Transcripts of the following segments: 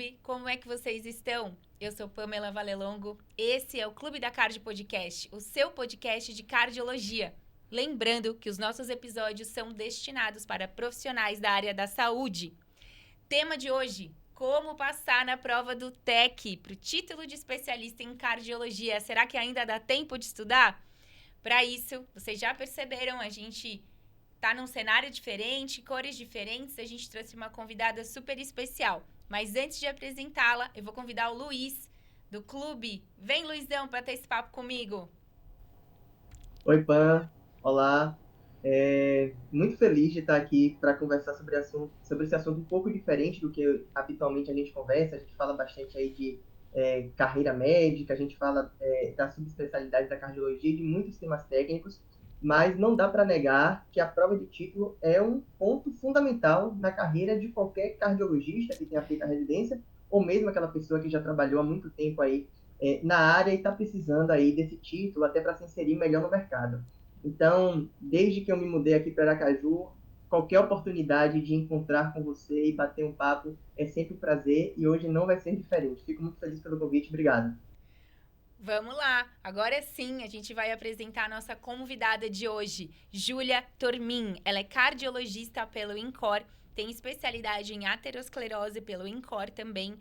Clube, como é que vocês estão? Eu sou Pamela Valelongo, esse é o Clube da Cardio Podcast, o seu podcast de cardiologia. Lembrando que os nossos episódios são destinados para profissionais da área da saúde. Tema de hoje, como passar na prova do TEC, para o título de especialista em cardiologia. Será que ainda dá tempo de estudar? Para isso, vocês já perceberam, a gente tá num cenário diferente, cores diferentes, a gente trouxe uma convidada super especial. Mas antes de apresentá-la, eu vou convidar o Luiz, do clube. Vem, Luizão, para ter esse papo comigo. Oi, Pan. Olá. Muito feliz de estar aqui para conversar sobre esse assunto um pouco diferente do que habitualmente a gente conversa. A gente fala bastante aí de carreira médica, a gente fala da subespecialidade da cardiologia e de muitos temas técnicos, mas não dá para negar que a prova de título é um ponto fundamental na carreira de qualquer cardiologista que tenha feito a residência, ou mesmo aquela pessoa que já trabalhou há muito tempo aí na área e está precisando aí desse título até para se inserir melhor no mercado. Então, desde que eu me mudei aqui para Aracaju, qualquer oportunidade de encontrar com você e bater um papo é sempre um prazer e hoje não vai ser diferente. Fico muito feliz pelo convite, obrigado. Vamos lá, agora sim a gente vai apresentar a nossa convidada de hoje, Júlia Tormin. Ela é cardiologista pelo INCOR, tem especialidade em aterosclerose pelo INCOR também,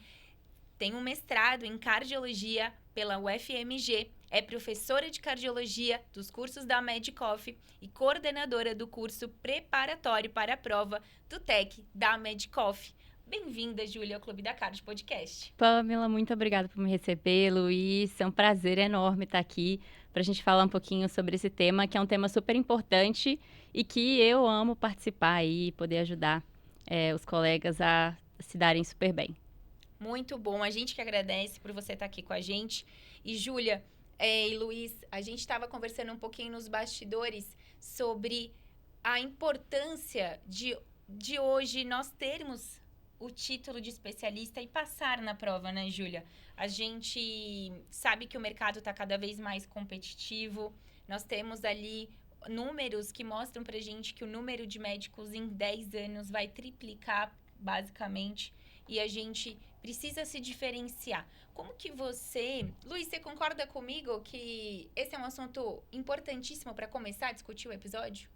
tem um mestrado em cardiologia pela UFMG, é professora de cardiologia dos cursos da Medicoff e coordenadora do curso preparatório para a prova do TEC da Medicoff. Bem-vinda, Júlia, ao Clube da Cardio Podcast. Pamela, muito obrigada por me receber, Luiz. É um prazer enorme estar aqui para a gente falar um pouquinho sobre esse tema, que é um tema super importante e que eu amo participar e poder ajudar os colegas a se darem super bem. Muito bom, a gente que agradece por você estar aqui com a gente. E Júlia e Luiz, a gente estava conversando um pouquinho nos bastidores sobre a importância de hoje nós termos o título de especialista e passar na prova, né, Júlia? A gente sabe que o mercado está cada vez mais competitivo, nós temos ali números que mostram pra gente que o número de médicos em 10 anos vai triplicar, basicamente, e a gente precisa se diferenciar. Como que Luiz, você concorda comigo que esse é um assunto importantíssimo para começar a discutir o episódio?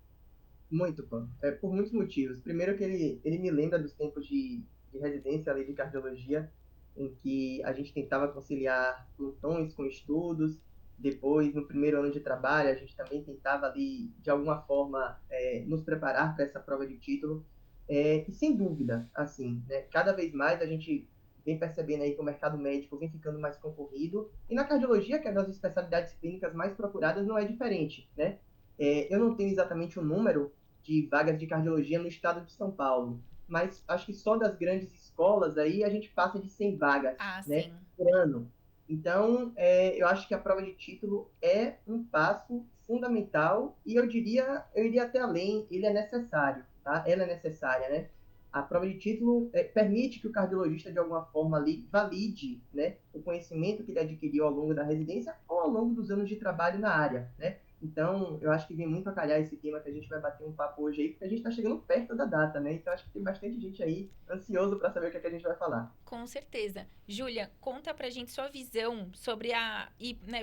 Muito, Pan. Por muitos motivos. Primeiro que ele me lembra dos tempos de residência ali de cardiologia, em que a gente tentava conciliar plantões com estudos. Depois, no primeiro ano de trabalho, a gente também tentava ali, de alguma forma, nos preparar para essa prova de título. E sem dúvida, assim, né, cada vez mais a gente vem percebendo aí que o mercado médico vem ficando mais concorrido. E na cardiologia, que é uma das especialidades clínicas mais procuradas, não é diferente, né? Eu não tenho exatamente o número de vagas de cardiologia no estado de São Paulo, mas acho que só das grandes escolas aí a gente passa de 100 vagas, Ah, né, sim. por ano. Então, eu acho que a prova de título é um passo fundamental e eu iria até além, ele é necessário, tá? Ela é necessária, né? A prova de título permite que o cardiologista, de alguma forma, ali, valide, né, o conhecimento que ele adquiriu ao longo da residência ou ao longo dos anos de trabalho na área, né? Então, eu acho que vem muito a calhar esse tema que a gente vai bater um papo hoje aí, porque a gente está chegando perto da data, né? Então, acho que tem bastante gente aí ansioso para saber o que, é que a gente vai falar. Com certeza. Júlia, conta pra gente sua visão sobre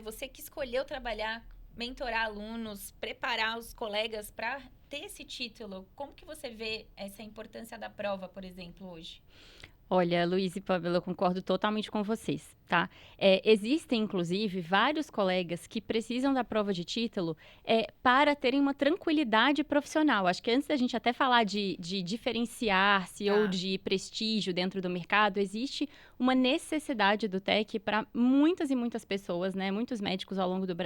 você que escolheu trabalhar, mentorar alunos, preparar os colegas para ter esse título. Como que você vê essa importância da prova, por exemplo, hoje? Olha, Luiz e Pamela, eu concordo totalmente com vocês, tá? Existem, inclusive, vários colegas que precisam da prova de título para terem uma tranquilidade profissional. Acho que antes da gente até falar de diferenciar-se ou Tá. de prestígio dentro do mercado, existe uma necessidade do TEC para muitas e muitas pessoas, né? Muitos médicos ao longo do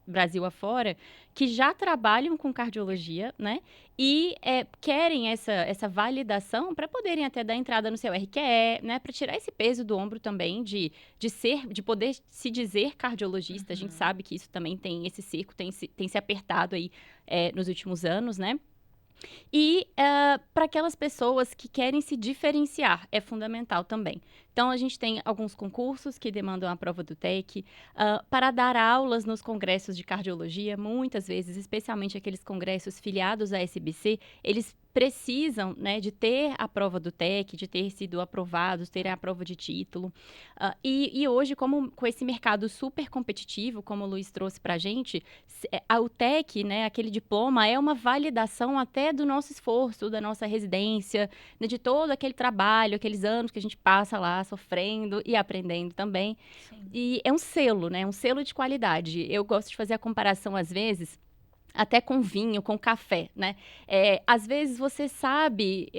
Brasil afora, que já trabalham com cardiologia, né? E querem essa validação para poderem até dar entrada no seu RQE, né? Para tirar esse peso do ombro também de poder se dizer cardiologista. A gente Uhum. sabe que isso também tem esse circo, tem se apertado aí nos últimos anos, né? E para aquelas pessoas que querem se diferenciar, é fundamental também. Então, a gente tem alguns concursos que demandam a prova do TEC, para dar aulas nos congressos de cardiologia, muitas vezes, especialmente aqueles congressos filiados à SBC, eles precisam, né, de ter a prova do TEC, de ter sido aprovados, ter a prova de título. E hoje, como com esse mercado super competitivo, como o Luiz trouxe para a gente, o TEC, né, aquele diploma, é uma validação até do nosso esforço, da nossa residência, né, de todo aquele trabalho, aqueles anos que a gente passa lá sofrendo e aprendendo também. Sim. E é um selo, né, um selo de qualidade. Eu gosto de fazer a comparação, às vezes, até com vinho, com café, né? Às vezes você sabe,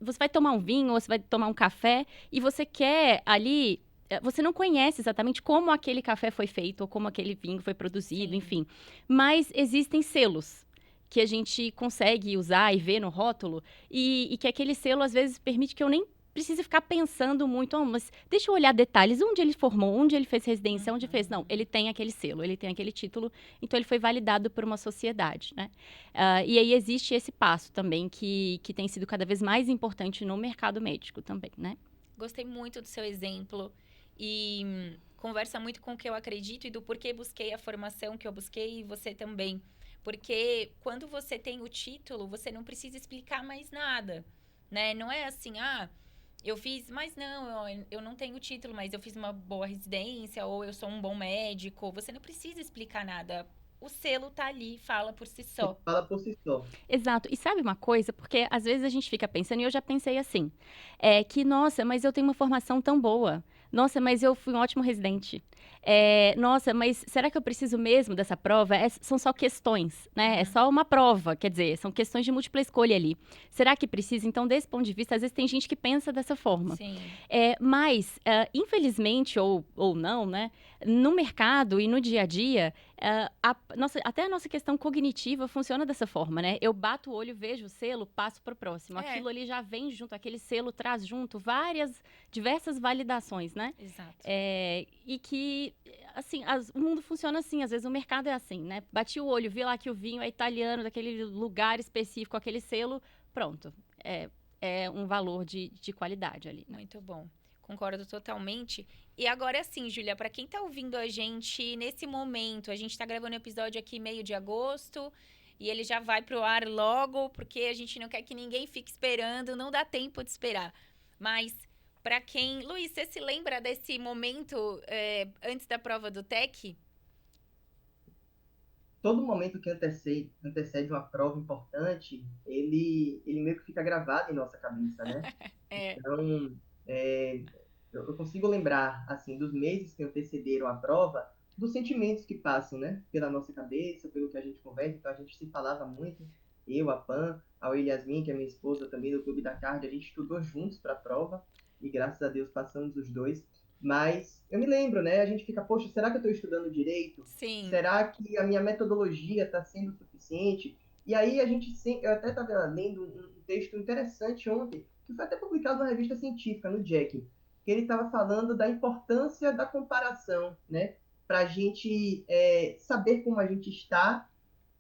você vai tomar um vinho ou você vai tomar um café e você quer ali, você não conhece exatamente como aquele café foi feito ou como aquele vinho foi produzido, Sim. enfim. Mas existem selos que a gente consegue usar e ver no rótulo e que aquele selo, às vezes, permite que eu nem precise ficar pensando muito, mas deixa eu olhar detalhes, onde ele formou, onde ele fez residência, onde fez... Não, ele tem aquele selo, ele tem aquele título, então ele foi validado por uma sociedade, né? E aí existe esse passo também que tem sido cada vez mais importante no mercado médico também, né? Gostei muito do seu exemplo e conversa muito com o que eu acredito e do porquê busquei a formação que eu busquei e você também. Porque quando você tem o título, você não precisa explicar mais nada, né? Não é assim, eu fiz, mas não, eu não tenho título, mas eu fiz uma boa residência, ou eu sou um bom médico. Você não precisa explicar nada. O selo tá ali, fala por si só. Fala por si só. Exato. E sabe uma coisa? Porque às vezes a gente fica pensando, e eu já pensei assim, que, nossa, mas eu tenho uma formação tão boa. Nossa, mas eu fui um ótimo residente. Nossa, mas será que eu preciso mesmo dessa prova? São só questões, né? É só uma prova, quer dizer, são questões de múltipla escolha ali. Será que precisa? Então, desse ponto de vista, às vezes tem gente que pensa dessa forma. Sim. Mas, infelizmente, ou não, né? No mercado e no dia a dia, até a nossa questão cognitiva funciona dessa forma, né? Eu bato o olho, vejo o selo, passo para o próximo. Aquilo ali já vem junto, aquele selo traz junto diversas validações, né? Exato. E que, assim, o mundo funciona assim, às vezes o mercado é assim, né? Bati o olho, vi lá que o vinho é italiano, daquele lugar específico, aquele selo, pronto. É um valor de qualidade ali, né? Muito bom. Concordo totalmente. E agora assim, Júlia, para quem tá ouvindo a gente nesse momento, a gente tá gravando o episódio aqui meio de agosto e ele já vai pro ar logo, porque a gente não quer que ninguém fique esperando, não dá tempo de esperar. Mas para quem... Luiz, você se lembra desse momento antes da prova do TEC? Todo momento que antecede uma prova importante, ele meio que fica gravado em nossa cabeça, né? Então, eu consigo lembrar, assim, dos meses que antecederam a prova, dos sentimentos que passam, né? Pela nossa cabeça, pelo que a gente conversa. Então, a gente se falava muito. Eu, a Pan, a Yasmin, que é minha esposa também do Clube da Cardio, a gente estudou juntos para a prova. E, graças a Deus, passamos os dois. Mas eu me lembro, né? A gente fica, poxa, será que eu estou estudando direito? Sim. Será que a minha metodologia está sendo suficiente? E aí eu até estava lendo um texto interessante ontem, que foi até publicado numa revista científica, no Jack, que ele estava falando da importância da comparação, né? Para a gente saber como a gente está,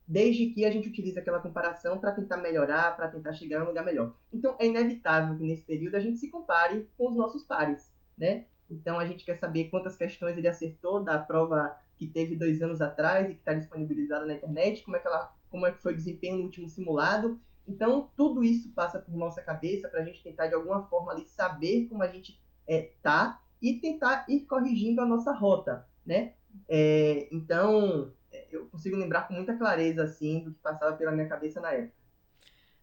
desde que a gente utilize aquela comparação para tentar melhorar, para tentar chegar a um lugar melhor. Então, é inevitável que nesse período a gente se compare com os nossos pares, né? Então, a gente quer saber quantas questões ele acertou da prova que teve 2 anos atrás e que está disponibilizada na internet, como é que foi o desempenho no último simulado. Então, tudo isso passa por nossa cabeça para a gente tentar, de alguma forma, ali, saber como a gente tá e tentar ir corrigindo a nossa rota, né? Então, eu consigo lembrar com muita clareza, assim, do que passava pela minha cabeça na época.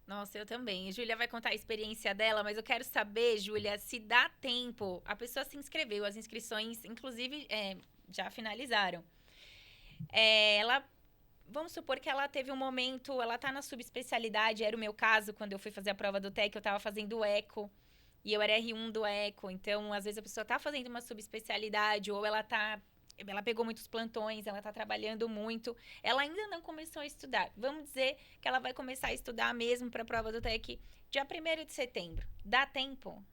Nossa, eu também. Júlia vai contar a experiência dela, mas eu quero saber, Júlia, se dá tempo. A pessoa se inscreveu, as inscrições, inclusive, já finalizaram. Vamos supor que ela teve um momento, ela tá na subespecialidade, era o meu caso, quando eu fui fazer a prova do TEC, eu tava fazendo eco, e eu era R1 do eco, então, às vezes a pessoa tá fazendo uma subespecialidade, ou ela pegou muitos plantões, ela tá trabalhando muito, ela ainda não começou a estudar. Vamos dizer que ela vai começar a estudar mesmo para a prova do TEC dia 1º de setembro. Dá tempo?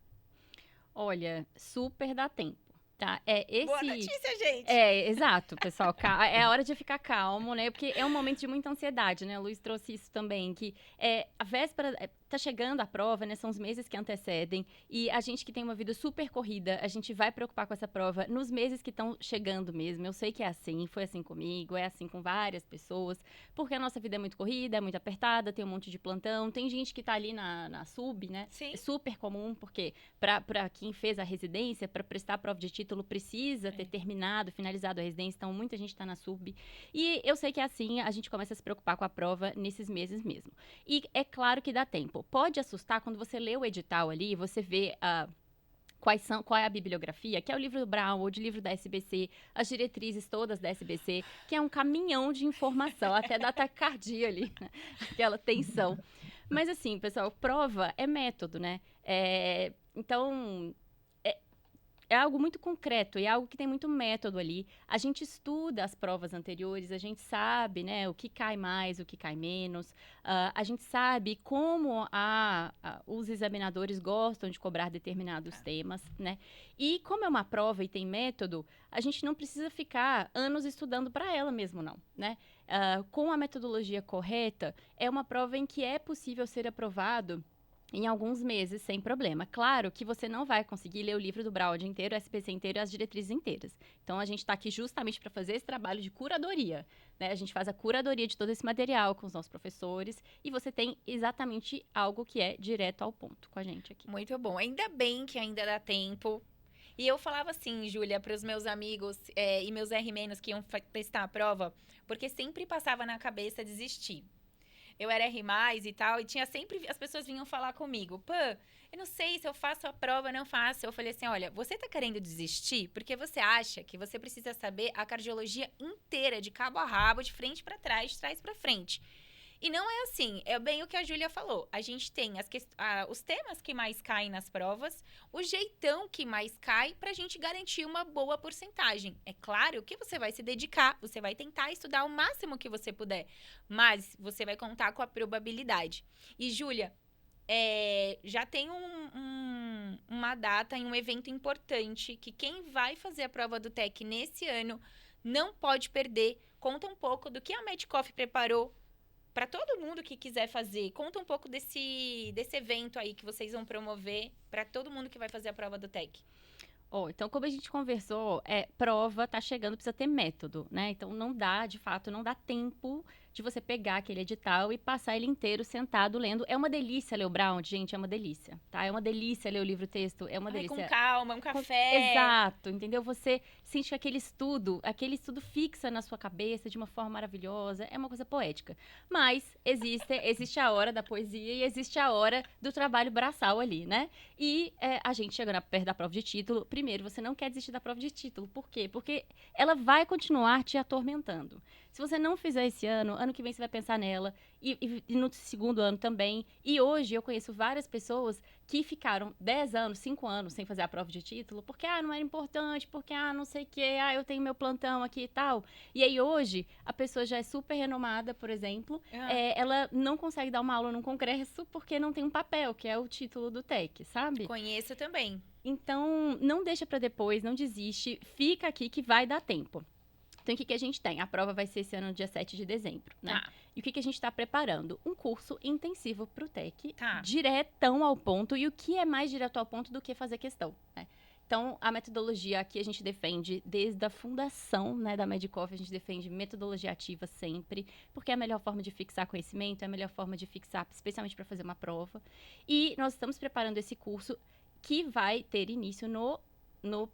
Olha, super dá tempo. Tá? Boa notícia, gente! Exato, pessoal. É a hora de ficar calmo, né? Porque é um momento de muita ansiedade, né? O Luiz trouxe isso também, que a véspera... tá chegando a prova, né? São os meses que antecedem. E a gente que tem uma vida super corrida, a gente vai preocupar com essa prova nos meses que estão chegando mesmo. Eu sei que é assim, foi assim comigo, é assim com várias pessoas. Porque a nossa vida é muito corrida, é muito apertada, tem um monte de plantão. Tem gente que tá ali na sub, né? Sim. É super comum, porque para quem fez a residência, para prestar a prova de título, precisa ter terminado, finalizado a residência. Então, muita gente tá na sub. E eu sei que é assim, a gente começa a se preocupar com a prova nesses meses mesmo. E é claro que dá tempo. Pode assustar quando você lê o edital ali, você vê qual é a bibliografia, que é o livro do Brown, ou de livro da SBC, as diretrizes todas da SBC, que é um caminhão de informação, até dá taquicardia ali, né? Aquela tensão. Mas assim, pessoal, prova é método, né? Então, é algo muito concreto, é algo que tem muito método ali. A gente estuda as provas anteriores, a gente sabe, né, o que cai mais, o que cai menos. A gente sabe como os examinadores gostam de cobrar determinados temas, né? E como é uma prova e tem método, a gente não precisa ficar anos estudando para ela mesmo, não, né? Com a metodologia correta, é uma prova em que é possível ser aprovado em alguns meses, sem problema. Claro que você não vai conseguir ler o livro do Braud inteiro, o SPC inteiro e as diretrizes inteiras. Então, a gente está aqui justamente para fazer esse trabalho de curadoria, né? A gente faz a curadoria de todo esse material com os nossos professores e você tem exatamente algo que é direto ao ponto com a gente aqui. Muito bom. Ainda bem que ainda dá tempo. E eu falava assim, Júlia, para os meus amigos e meus R- que iam testar a prova, porque sempre passava na cabeça desistir. Eu era R+, e tal, e tinha sempre, as pessoas vinham falar comigo, pô, eu não sei se eu faço a prova ou não faço. Eu falei assim, olha, você tá querendo desistir porque você acha que você precisa saber a cardiologia inteira, de cabo a rabo, de frente para trás, de trás para frente. E não é assim, é bem o que a Júlia falou. A gente tem os temas que mais caem nas provas, o jeitão que mais cai, pra gente garantir uma boa porcentagem. É claro que você vai se dedicar, você vai tentar estudar o máximo que você puder, mas você vai contar com a probabilidade. E, Júlia, já tem uma data em um evento importante que quem vai fazer a prova do TEC nesse ano não pode perder. Conta um pouco do que a Medcoff preparou para todo mundo que quiser fazer. Conta um pouco desse evento aí que vocês vão promover para todo mundo que vai fazer a prova do TEC. Então, como a gente conversou, prova tá chegando, precisa ter método, né? Então, não dá, de fato, não dá tempo de você pegar aquele edital e passar ele inteiro sentado lendo. É uma delícia ler o Brown, gente, é uma delícia, tá? É uma delícia ler o livro-texto, é uma delícia. Com calma, um café. Exato, entendeu? Você sente que aquele estudo fixa na sua cabeça de uma forma maravilhosa, é uma coisa poética. Mas existe a hora da poesia e existe a hora do trabalho braçal ali, né? E a gente chegando perto da prova de título, primeiro, você não quer desistir da prova de título. Por quê? Porque ela vai continuar te atormentando. Se você não fizer esse ano que vem você vai pensar nela, e no segundo ano também. E hoje eu conheço várias pessoas que ficaram 10 anos, 5 anos sem fazer a prova de título, porque, não era importante, porque, não sei o quê, eu tenho meu plantão aqui e tal. E aí hoje, a pessoa já é super renomada, por exemplo, ela não consegue dar uma aula num congresso porque não tem um papel, que é o título do TEC, sabe? Conheço também. Então, não deixa para depois, não desiste, fica aqui que vai dar tempo. Então, o que a gente tem? A prova vai ser esse ano, no dia 7 de dezembro, né? E o que a gente está preparando? Um curso intensivo para o TEC, diretão ao ponto. E o que é mais direto ao ponto do que fazer questão, né? Então, a metodologia aqui a gente defende desde a fundação, né, da Medcoff, a gente defende metodologia ativa sempre, porque é a melhor forma de fixar conhecimento, é a melhor forma de fixar, especialmente para fazer uma prova. E nós estamos preparando esse curso que vai ter início no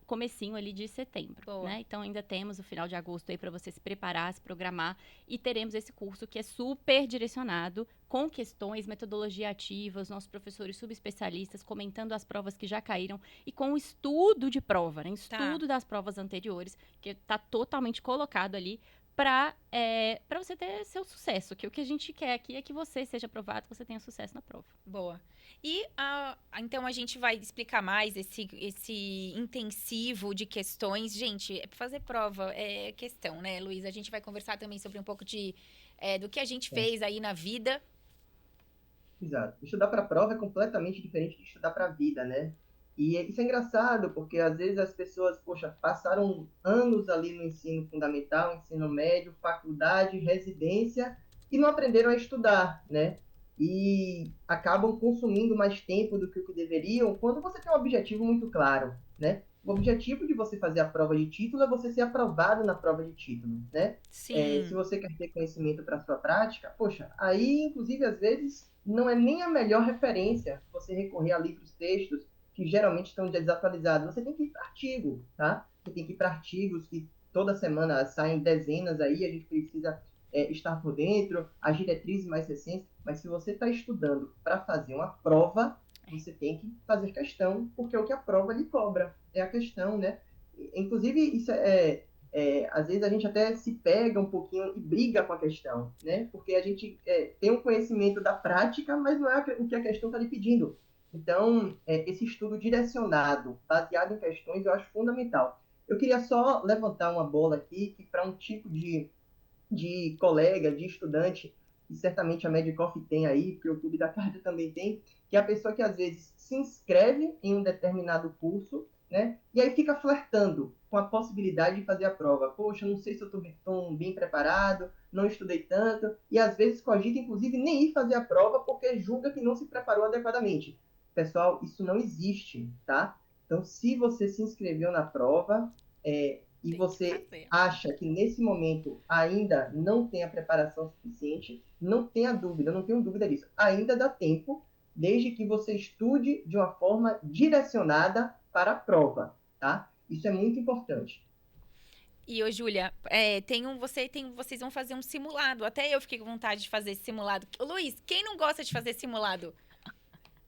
comecinho ali de setembro, né? Então, ainda temos o final de agosto aí para você se preparar, se programar, e teremos esse curso que é super direcionado, com questões, metodologia ativa, os nossos professores subespecialistas comentando as provas que já caíram e com o estudo de prova, né? Estudo das provas anteriores, que está totalmente colocado ali para você ter seu sucesso, que o que a gente quer aqui é que você seja aprovado, que você tenha sucesso na prova. Boa. E, então, a gente vai explicar mais esse intensivo de questões. Gente, fazer prova é questão, né, Luiz? A gente vai conversar também sobre um pouco do que a gente fez aí na vida. Exato. Estudar para a prova é completamente diferente de estudar para a vida, né? E isso é engraçado, porque às vezes as pessoas, passaram anos ali no ensino fundamental, ensino médio, faculdade, residência, e não aprenderam a estudar, né? e acabam consumindo mais tempo do que o que deveriam quando você tem um objetivo muito claro, né? O objetivo de você fazer a prova de título é você ser aprovado na prova de título, né? Sim. Se você quer ter conhecimento para sua prática, poxa, aí, inclusive, às vezes, não é nem a melhor referência você recorrer a livros, textos, que geralmente estão desatualizados. Você tem que ir para artigo, tá? Você tem que ir para artigos que toda semana saem dezenas aí, a gente precisa estar por dentro, as diretrizes mais recentes, mas se você está estudando para fazer uma prova, você tem que fazer questão, porque é o que a prova lhe cobra, é a questão, né? Inclusive, isso às vezes a gente até se pega um pouquinho e briga com a questão, né? Porque a gente tem um conhecimento da prática, mas não é o que a questão está lhe pedindo. Então, esse estudo direcionado, baseado em questões, eu acho fundamental. Eu queria só levantar uma bola aqui, que para um tipo de colega, de estudante, e certamente a Medicoff tem aí, porque o Clube da Carta também tem, que é a pessoa que às vezes se inscreve em um determinado curso, né? E aí fica flertando com a possibilidade de fazer a prova. Poxa, não sei se eu estou tão bem preparado, não estudei tanto, e às vezes cogita, inclusive, nem ir fazer a prova porque julga que não se preparou adequadamente. Pessoal, isso não existe, tá? Então, se você se inscreveu na prova, e você acha que nesse momento ainda não tem a preparação suficiente, não tenha dúvida, não tenho dúvida disso. Ainda dá tempo, desde que você estude de uma forma direcionada para a prova, tá? Isso é muito importante. E, ô, Júlia, vocês vão fazer um simulado. Até eu fiquei com vontade de fazer esse simulado. Ô, Luiz, quem não gosta de fazer simulado?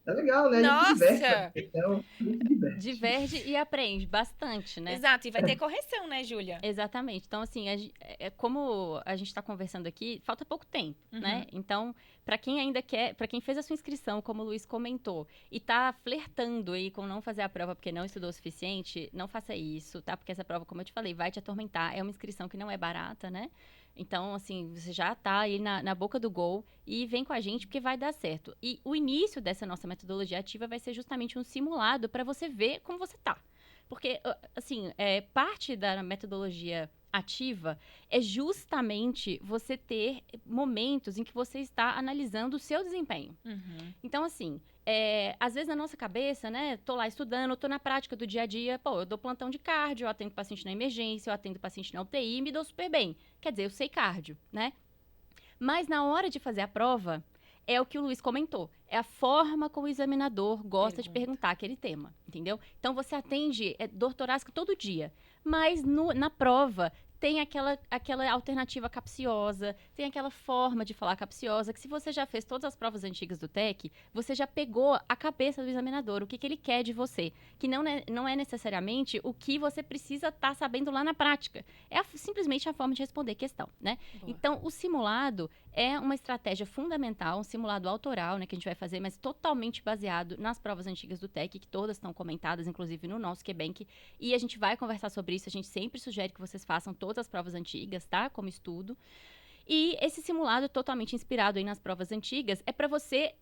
É legal, né? A gente se diverte, Nossa! então a gente se diverte. Diverte e aprende bastante, né? Exato, e vai ter correção, né, Júlia? Exatamente. Então, assim, como a gente está conversando aqui, falta pouco tempo, né? Então, para quem ainda quer, para quem fez a sua inscrição, como o Luiz comentou, e tá flertando aí com não fazer a prova porque não estudou o suficiente, não faça isso, tá? Porque essa prova, como eu te falei, vai te atormentar. É uma inscrição que não é barata, né? Então, assim, você já tá aí na boca do gol e vem com a gente porque vai dar certo. E o início dessa nossa metodologia ativa vai ser justamente um simulado para você ver como você tá. Porque, assim, parte da metodologia ativa é justamente você ter momentos em que você está analisando o seu desempenho. Então, assim, às vezes na nossa cabeça, né, tô lá estudando, tô na prática do dia a dia, pô, eu dou plantão de cardio, eu atendo paciente na emergência, eu atendo paciente na UTI e me dou super bem. Quer dizer, eu sei cardio, né? Mas na hora de fazer a prova, é o que o Luiz comentou. É a forma como o examinador gosta de perguntar aquele tema, entendeu? Então, você atende dor torácica todo dia. Mas na prova, tem aquela alternativa capciosa, tem aquela forma de falar capciosa, que se você já fez todas as provas antigas do TEC, você já pegou a cabeça do examinador, o que ele quer de você. Que não é necessariamente o que você precisa estar sabendo lá na prática. É simplesmente a forma de responder questão, né? Boa. Então, o simulado é uma estratégia fundamental, um simulado autoral, né, que a gente vai fazer, mas totalmente baseado nas provas antigas do TEC, que todas estão comentadas, inclusive no nosso QBank, e a gente vai conversar sobre isso, a gente sempre sugere que vocês façam todas as provas antigas, tá, como estudo. E esse simulado totalmente inspirado aí nas provas antigas é para você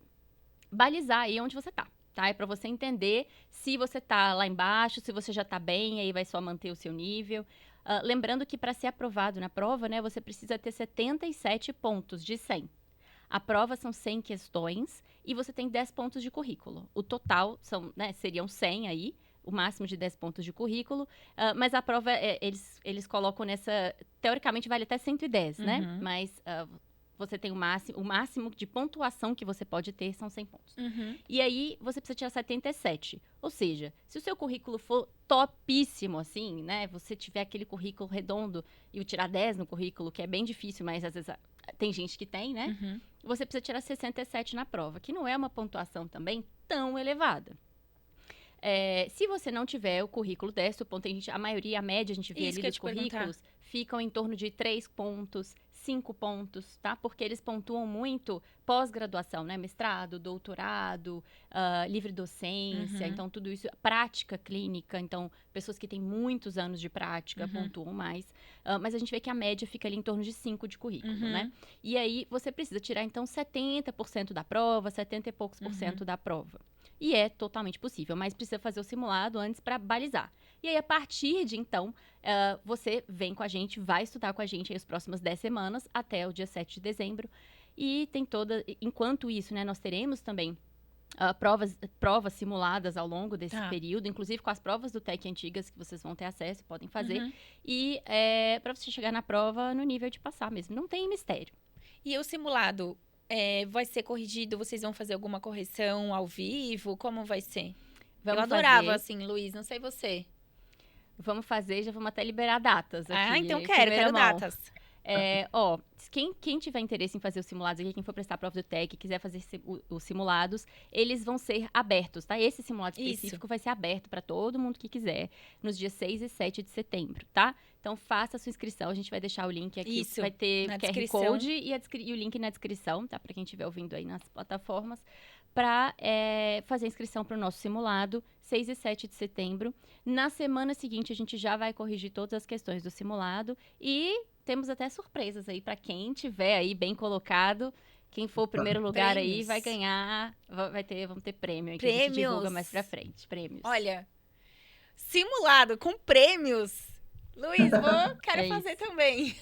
balizar aí onde você tá. Tá? É para você entender se você tá lá embaixo, se você já tá bem, aí vai só manter o seu nível. Lembrando que para ser aprovado na prova, né, você precisa ter 77 pontos de 100. A prova são 100 questões e você tem 10 pontos de currículo. O total seriam 100 aí, o máximo de 10 pontos de currículo, mas a prova, eles colocam nessa... Teoricamente, vale até 110, né? Mas você tem o máximo de pontuação que você pode ter são 100 pontos. E aí, você precisa tirar 77. Ou seja, se o seu currículo for topíssimo, assim, né? Você tiver aquele currículo redondo e o tirar 10 no currículo, que é bem difícil, mas às vezes tem gente que tem, né? Você precisa tirar 67 na prova, que não é uma pontuação também tão elevada. Se você não tiver o currículo 10, a maioria, a média, a gente vê ali dos currículos, ficam em torno de 3 pontos, 5 pontos, tá? Porque eles pontuam muito pós-graduação, né? Mestrado, doutorado, livre docência, então tudo isso, prática clínica, então pessoas que têm muitos anos de prática pontuam mais, mas a gente vê que a média fica ali em torno de 5 de currículo, né? E aí você precisa tirar então 70% da prova, 70 e poucos por cento da prova. E é totalmente possível, mas precisa fazer o simulado antes para balizar. E aí, a partir de então, você vem com a gente, vai estudar com a gente aí as próximas 10 semanas, até o dia 7 de dezembro. E tem enquanto isso, né, nós teremos também provas simuladas ao longo desse período, inclusive com as provas do TEC antigas que vocês vão ter acesso, podem fazer. E para você chegar na prova no nível de passar mesmo. Não tem mistério. E o simulado vai ser corrigido? Vocês vão fazer alguma correção ao vivo? Como vai ser? Eu adorava, assim, Luiz, não sei você. Vamos fazer, já vamos até liberar datas aqui. Então quero datas. Quem tiver interesse em fazer os simulados aqui, quem for prestar a prova do TEC, quiser fazer os simulados, eles vão ser abertos, tá? Esse simulado específico vai ser aberto para todo mundo que quiser, nos dias 6 e 7 de setembro, tá? Então, faça a sua inscrição, a gente vai deixar o link aqui, vai ter QR Code e o link na descrição, tá? Para quem estiver ouvindo aí nas plataformas, para fazer a inscrição para o nosso simulado, 6 e 7 de setembro. Na semana seguinte, a gente já vai corrigir todas as questões do simulado e temos até surpresas aí para quem tiver aí bem colocado. Quem for o primeiro lugar aí vai ganhar, vamos ter prêmio aí que a gente divulga mais pra frente, prêmios. Olha, simulado com prêmios. Luiz, quero fazer também.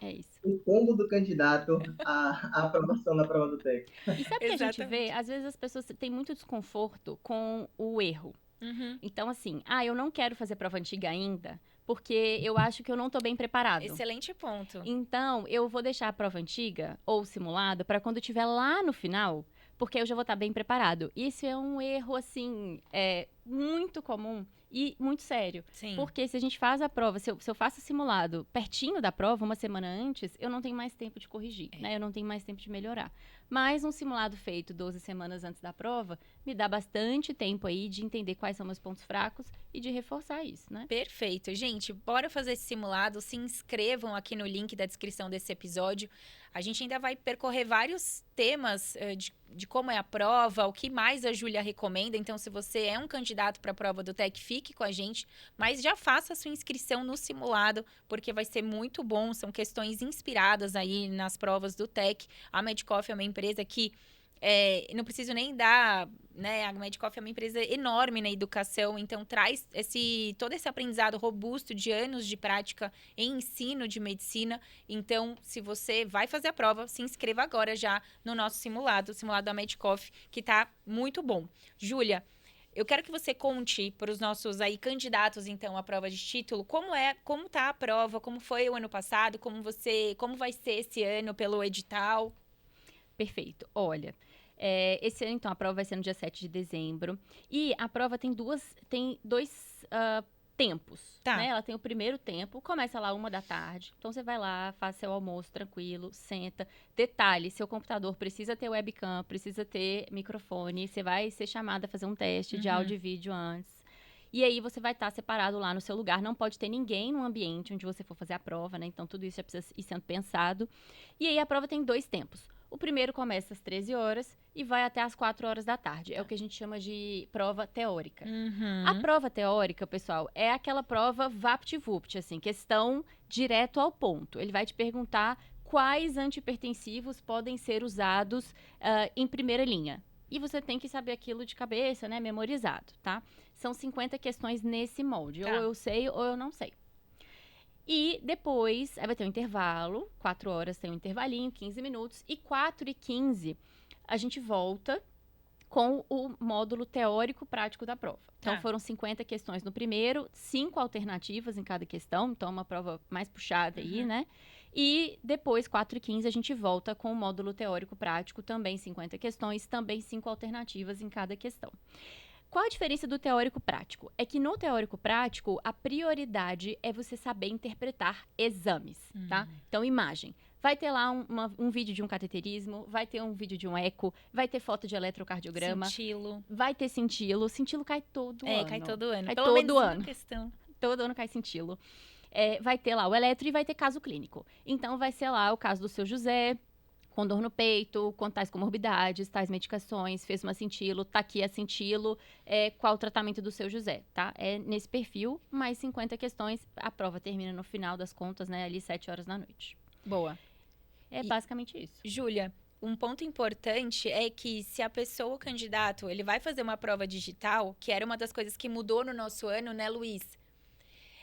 É isso. O combo do candidato à aprovação na prova do TEC. E sabe o que a gente vê? Às vezes as pessoas têm muito desconforto com o erro. Então, assim, eu não quero fazer prova antiga ainda, porque eu acho que eu não estou bem preparado. Excelente ponto. Então, eu vou deixar a prova antiga ou simulado para quando eu estiver lá no final, porque eu já vou estar bem preparado. Isso é um erro, assim, muito comum e muito sério. Sim. Porque se a gente faz a prova, se eu faço simulado pertinho da prova, uma semana antes, eu não tenho mais tempo de corrigir, né? Eu não tenho mais tempo de melhorar. Mas um simulado feito 12 semanas antes da prova me dá bastante tempo aí de entender quais são meus pontos fracos e de reforçar isso, né? Perfeito. Gente, bora fazer esse simulado. Se inscrevam aqui no link da descrição desse episódio. A gente ainda vai percorrer vários temas de como é a prova, o que mais a Júlia recomenda. Então, se você é um candidato para a prova do TEC, fique com a gente. Mas já faça a sua inscrição no simulado, porque vai ser muito bom. São questões inspiradas aí nas provas do TEC. A Medcoff é uma empresa que não preciso nem dar, né? A Medcoff é uma empresa enorme na educação, então traz todo esse aprendizado robusto de anos de prática em ensino de medicina. Então, se você vai fazer a prova, se inscreva agora já no nosso simulado, o simulado da Medcoff, que tá muito bom. Júlia, eu quero que você conte para os nossos aí candidatos, então, à prova de título, como tá a prova, como foi o ano passado, como vai ser esse ano pelo edital. Perfeito. Olha, esse ano, então, a prova vai ser no dia 7 de dezembro. E a prova tem dois tempos, né? Ela tem o primeiro tempo, começa lá 1h. Então, você vai lá, faz seu almoço tranquilo, senta. Detalhe, seu computador precisa ter webcam, precisa ter microfone. Você vai ser chamada a fazer um teste de áudio e vídeo antes. E aí, você vai estar separado lá no seu lugar. Não pode ter ninguém no ambiente onde você for fazer a prova, né? Então, tudo isso já precisa ir sendo pensado. E aí, a prova tem 2 tempos. O primeiro começa às 13 horas e vai até às 4 horas da tarde. É o que a gente chama de prova teórica. A prova teórica, pessoal, é aquela prova vapt-vupt, assim, questão direto ao ponto. Ele vai te perguntar quais antihipertensivos podem ser usados em primeira linha. E você tem que saber aquilo de cabeça, né, memorizado, tá? São 50 questões nesse molde. Ou eu sei ou eu não sei. E depois, aí vai ter um intervalo, 4 horas tem um intervalinho, 15 minutos. E 4h15, a gente volta com o módulo teórico-prático da prova. Então, foram 50 questões no primeiro, 5 alternativas em cada questão. Então, é uma prova mais puxada aí, né? E depois, 4h15, a gente volta com o módulo teórico-prático, também 50 questões, também 5 alternativas em cada questão. Qual a diferença do teórico-prático? É que no teórico-prático, a prioridade é você saber interpretar exames, tá? Então, imagem. Vai ter lá um vídeo de um cateterismo, vai ter um vídeo de um eco, vai ter foto de eletrocardiograma. Cintilo. Vai ter cintilo. Cintilo cai todo ano. Cai todo ano. Cai Pelo todo menos ano. uma questão. Todo ano cai cintilo. Vai ter lá o eletro e vai ter caso clínico. Então, vai ser lá o caso do seu José, com dor no peito, com tais comorbidades, tais medicações, fez uma cintilo, tá aqui a cintilo, qual o tratamento do seu José, tá? É nesse perfil, mais 50 questões, a prova termina no final das contas, né, ali 7 horas da noite. Boa. Basicamente isso. Júlia, um ponto importante é que se a pessoa, o candidato, ele vai fazer uma prova digital, que era uma das coisas que mudou no nosso ano, né, Luiz?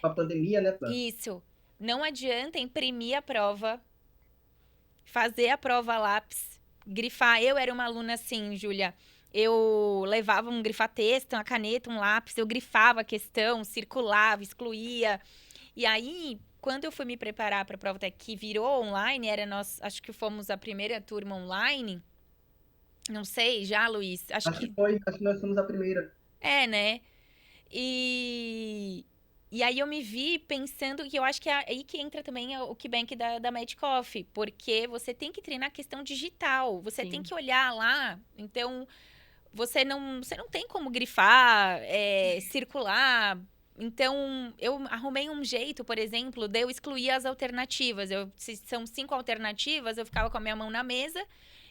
Com a pandemia, né, Pan? Isso. Não adianta imprimir a prova fazer a prova lápis, grifar. Eu era uma aluna assim, Júlia. Eu levava um grifa-texto, uma caneta, um lápis, eu grifava a questão, circulava, excluía. E aí, quando eu fui me preparar para a prova até que virou online, acho que fomos a primeira turma online. Não sei, já, Luiz? Acho Acho que que foi, acho que nós somos a primeira. é, né? E, e aí eu me vi pensando que eu acho que é aí que entra também o KeyBank da Mad Coffee, porque você tem que treinar a questão digital, você tem Sim. que olhar lá, então você não tem como grifar, circular. Então, eu arrumei um jeito, por exemplo, de eu excluir as alternativas. Se são 5 alternativas, eu ficava com a minha mão na mesa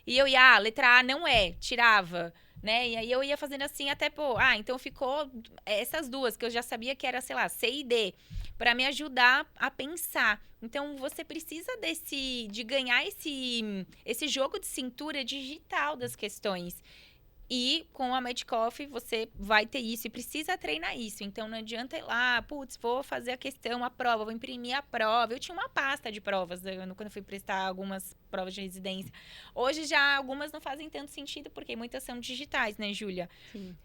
e eu ia, letra A não é, tirava, né? E aí eu ia fazendo assim até, então ficou essas duas, que eu já sabia que era, sei lá, C e D, para me ajudar a pensar. Então, você precisa de ganhar esse jogo de cintura digital das questões. E com a Mad Coffee você vai ter isso e precisa treinar isso. Então não adianta ir lá, putz, vou fazer a questão, a prova, vou imprimir a prova. Eu tinha uma pasta de provas quando eu fui prestar algumas provas de residência. Hoje já algumas não fazem tanto sentido porque muitas são digitais, né, Júlia? Sim.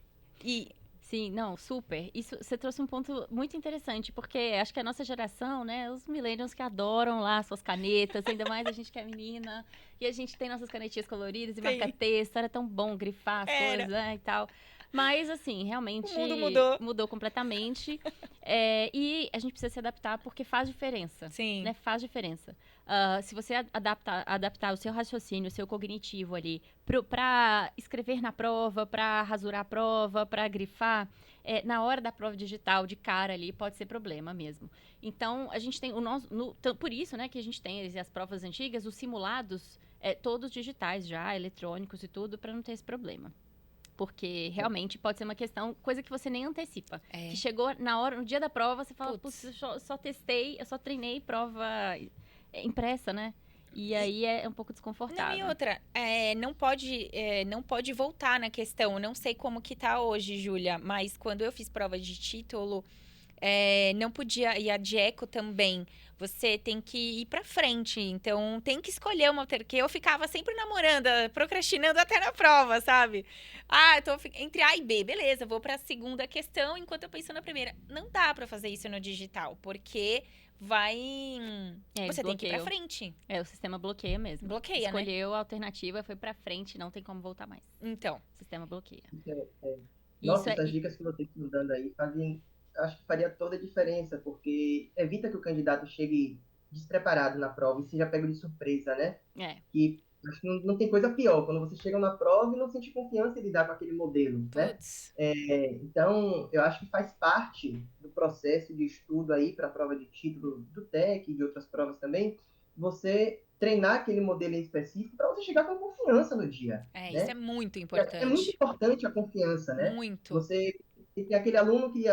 E Sim, não, super. Isso, você trouxe um ponto muito interessante, porque acho que a nossa geração, né, os millennials que adoram lá suas canetas, ainda mais a gente que é menina, e a gente tem nossas canetinhas coloridas e Tem. marca texto, era tão bom grifar as Era. coisas, né, e tal. Mas, assim, O realmente mundo mudou. completamente. E a gente precisa se adaptar porque faz diferença. Sim. Né? Faz diferença. Se você adaptar o seu raciocínio, o seu cognitivo ali, para escrever na prova, para rasurar a prova, para grifar, na hora da prova digital, de cara ali, pode ser problema mesmo. Então, a gente tem por isso, né, que a gente tem as provas antigas, os simulados, todos digitais já, eletrônicos e tudo, para não ter esse problema. Porque realmente pode ser uma questão, coisa que você nem antecipa. Que chegou na hora, no dia da prova, você fala, putz, eu só testei, eu só treinei prova impressa, né? E aí é um pouco desconfortável. Não, e outra, não pode voltar na questão. Não sei como que tá hoje, Júlia, mas quando eu fiz prova de título, não podia, e a de eco também, você tem que ir pra frente. Então, tem que escolher uma alternativa. Eu ficava sempre namorando, procrastinando até na prova, sabe? Eu tô entre A e B, beleza, vou pra segunda questão enquanto eu penso na primeira. Não dá pra fazer isso no digital, porque você tem que ir pra frente. O sistema bloqueia mesmo. Bloqueia, Escolheu a alternativa, foi pra frente, não tem como voltar mais. Então. O sistema bloqueia. Nossa, essas dicas que vocês estão dando aí acho que faria toda a diferença, porque evita que o candidato chegue despreparado na prova e seja pego de surpresa, né? Que acho que não tem coisa pior, quando você chega na prova e não sente confiança em lidar com aquele modelo, né? Então, eu acho que faz parte do processo de estudo aí para a prova de título do TEC e de outras provas também, você treinar aquele modelo em específico para você chegar com confiança no dia. Né? Isso é muito importante. É muito importante a confiança, né? Muito. Você tem aquele aluno que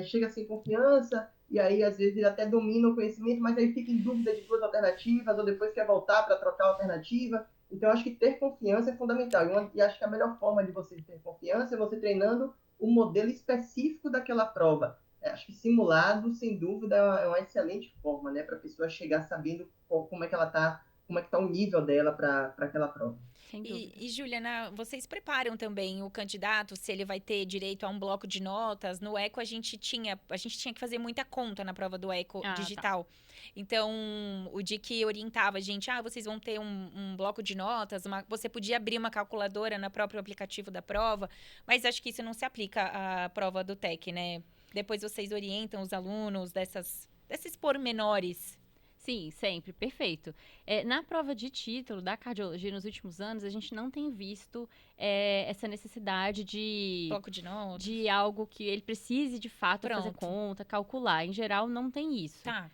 chega sem confiança e aí, às vezes, ele até domina o conhecimento, mas aí fica em dúvida de duas alternativas ou depois quer voltar para trocar a alternativa. Então, acho que ter confiança é fundamental. E acho que a melhor forma de você ter confiança é você treinando o modelo específico daquela prova. Acho que simulado, sem dúvida, é uma excelente forma, né? Para a pessoa chegar sabendo como é que ela está, como é que está o nível dela para aquela prova. E Júlia, vocês preparam também o candidato, se ele vai ter direito a um bloco de notas? No ECO, a gente tinha que fazer muita conta na prova do ECO digital. Tá. Então, o DIC orientava a gente, vocês vão ter um bloco de notas, você podia abrir uma calculadora no próprio aplicativo da prova, mas acho que isso não se aplica à prova do TEC, né? Depois vocês orientam os alunos desses pormenores. Sim, sempre, perfeito. Na prova de título da cardiologia nos últimos anos, a gente não tem visto essa necessidade de bloco de notas, de algo que ele precise de fato fazer conta, calcular. Em geral, não tem isso. Tá.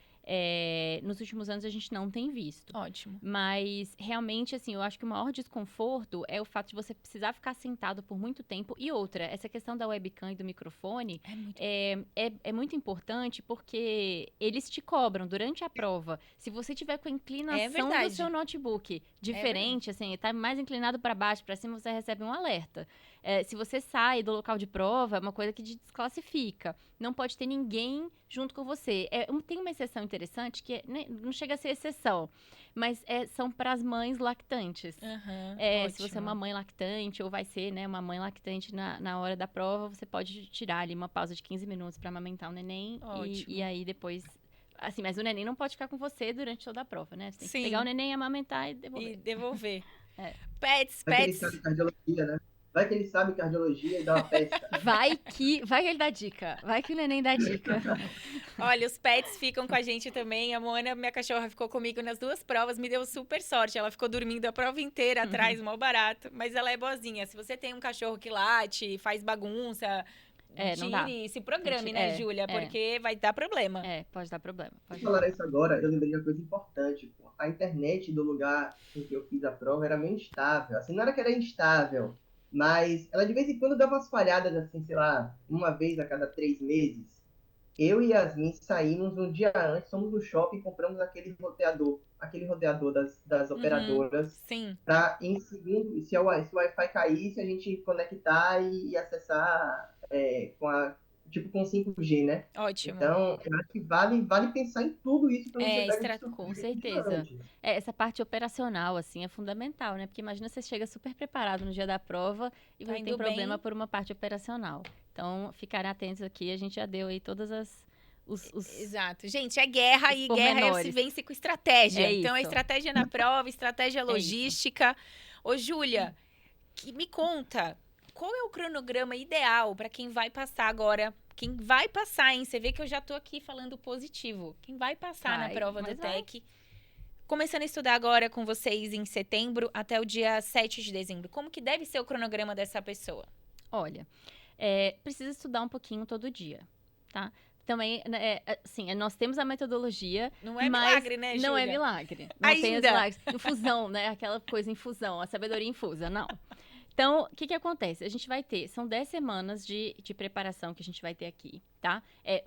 Nos últimos anos a gente não tem visto. Ótimo. Mas realmente, assim, eu acho que o maior desconforto é o fato de você precisar ficar sentado por muito tempo. E outra, essa questão da webcam e do microfone é muito importante porque eles te cobram durante a prova. Se você tiver com a inclinação do seu notebook diferente, assim, tá mais inclinado para baixo, para cima, você recebe um alerta. Se você sai do local de prova, é uma coisa que te desclassifica. não pode ter ninguém junto com você. Tem uma exceção interessante que não chega a ser exceção, mas são para as mães lactantes. Se você é uma mãe lactante ou vai ser, né, uma mãe lactante na hora da prova, você pode tirar ali uma pausa de 15 minutos para amamentar o neném e aí depois... Assim, mas o neném não pode ficar com você durante toda a prova, né? Você tem que pegar o neném, amamentar e devolver. Pets. Vai que ele sabe cardiologia, né? Vai que ele sabe cardiologia e dá uma pesca. Vai que ele dá dica. Vai que o neném dá dica. Olha, os pets ficam com a gente também. A Moana, minha cachorra, ficou comigo nas 2 provas. Me deu super sorte. Ela ficou dormindo a prova inteira atrás, mal barato. Mas ela é boazinha. Se você tem um cachorro que late, faz bagunça... não dá. Se programe, né, Júlia? Porque vai dar problema. Pode dar problema. Falar isso agora, eu lembrei de uma coisa importante. Pô. A internet do lugar em que eu fiz a prova era meio instável. Assim, não era que era instável, mas ela de vez em quando dava umas falhadas, assim, sei lá, uma vez a cada 3 meses. Eu e Yasmin saímos um dia antes, fomos no shopping e compramos aquele roteador das operadoras. Sim. Para, em segundo, se o Wi-Fi caísse, a gente conectar e acessar com 5G, né? Ótimo. Então, eu acho que vale pensar em tudo isso quando você pega com certeza. Essa parte operacional, assim, é fundamental, né? Porque imagina você chega super preparado no dia da prova e vai ter problema por uma parte operacional. Então, ficarem atentos aqui, a gente já deu aí todas Exato. Gente, é guerra e guerra se vence com estratégia. Então, é estratégia na prova, estratégia logística. Ô, Júlia, me conta, qual é o cronograma ideal para quem vai passar agora? Quem vai passar, hein? Você vê que eu já tô aqui falando positivo. Quem vai passar na prova do TEC, começando a estudar agora com vocês em setembro até o dia 7 de dezembro. Como que deve ser o cronograma dessa pessoa? Olha, precisa estudar um pouquinho todo dia, tá? Também, assim, nós temos a metodologia. Não é milagre, né, Júlia? Não é milagre. Não tem milagres. Infusão, né? Aquela coisa infusão, a sabedoria infusa, não. Então, o que acontece? A gente vai ter, são 10 semanas de preparação que a gente vai ter aqui, tá?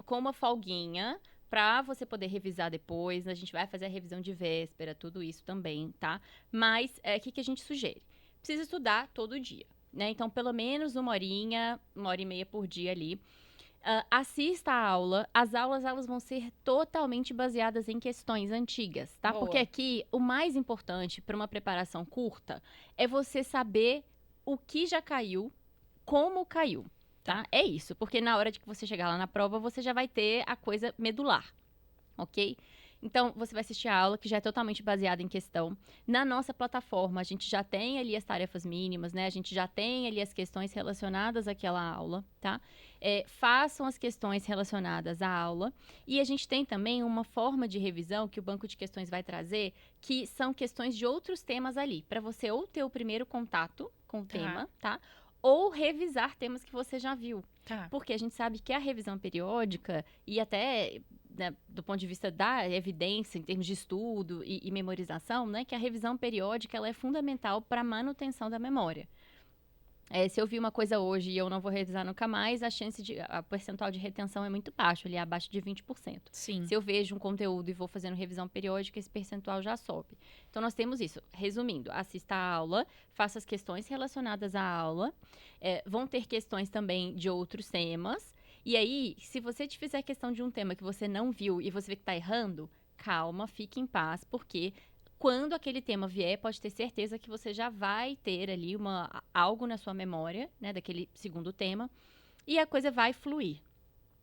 Com uma folguinha, pra você poder revisar depois. A gente vai fazer a revisão de véspera, tudo isso também, tá? Mas, o que a gente sugere? Precisa estudar todo dia, né? Então, pelo menos 1 hora e meia por dia ali. Assista a aula. As aulas, elas vão ser totalmente baseadas em questões antigas, tá? Boa. Porque aqui, o mais importante para uma preparação curta é você saber o que já caiu, como caiu, tá? É isso, porque na hora de que você chegar lá na prova, você já vai ter a coisa medular, ok? Então, você vai assistir a aula, que já é totalmente baseada em questão. Na nossa plataforma, a gente já tem ali as tarefas mínimas, né? A gente já tem ali as questões relacionadas àquela aula, tá? Façam as questões relacionadas à aula. E a gente tem também uma forma de revisão que o banco de questões vai trazer, que são questões de outros temas ali, para você ou ter o primeiro contato com o tema, tá? Ou revisar temas que você já viu. Tá. Porque a gente sabe que a revisão periódica e até, né, do ponto de vista da evidência, em termos de estudo e memorização, né, que a revisão periódica ela é fundamental para a manutenção da memória. Se eu vi uma coisa hoje e eu não vou revisar nunca mais, a percentual de retenção é muito baixo, ali abaixo de 20%. Sim. Se eu vejo um conteúdo e vou fazendo revisão periódica, esse percentual já sobe. Então, nós temos isso. Resumindo, assista a aula, faça as questões relacionadas à aula. Vão ter questões também de outros temas. E aí, se você te fizer questão de um tema que você não viu e você vê que está errando, calma, fique em paz, porque quando aquele tema vier, pode ter certeza que você já vai ter ali algo na sua memória, né, daquele segundo tema, e a coisa vai fluir,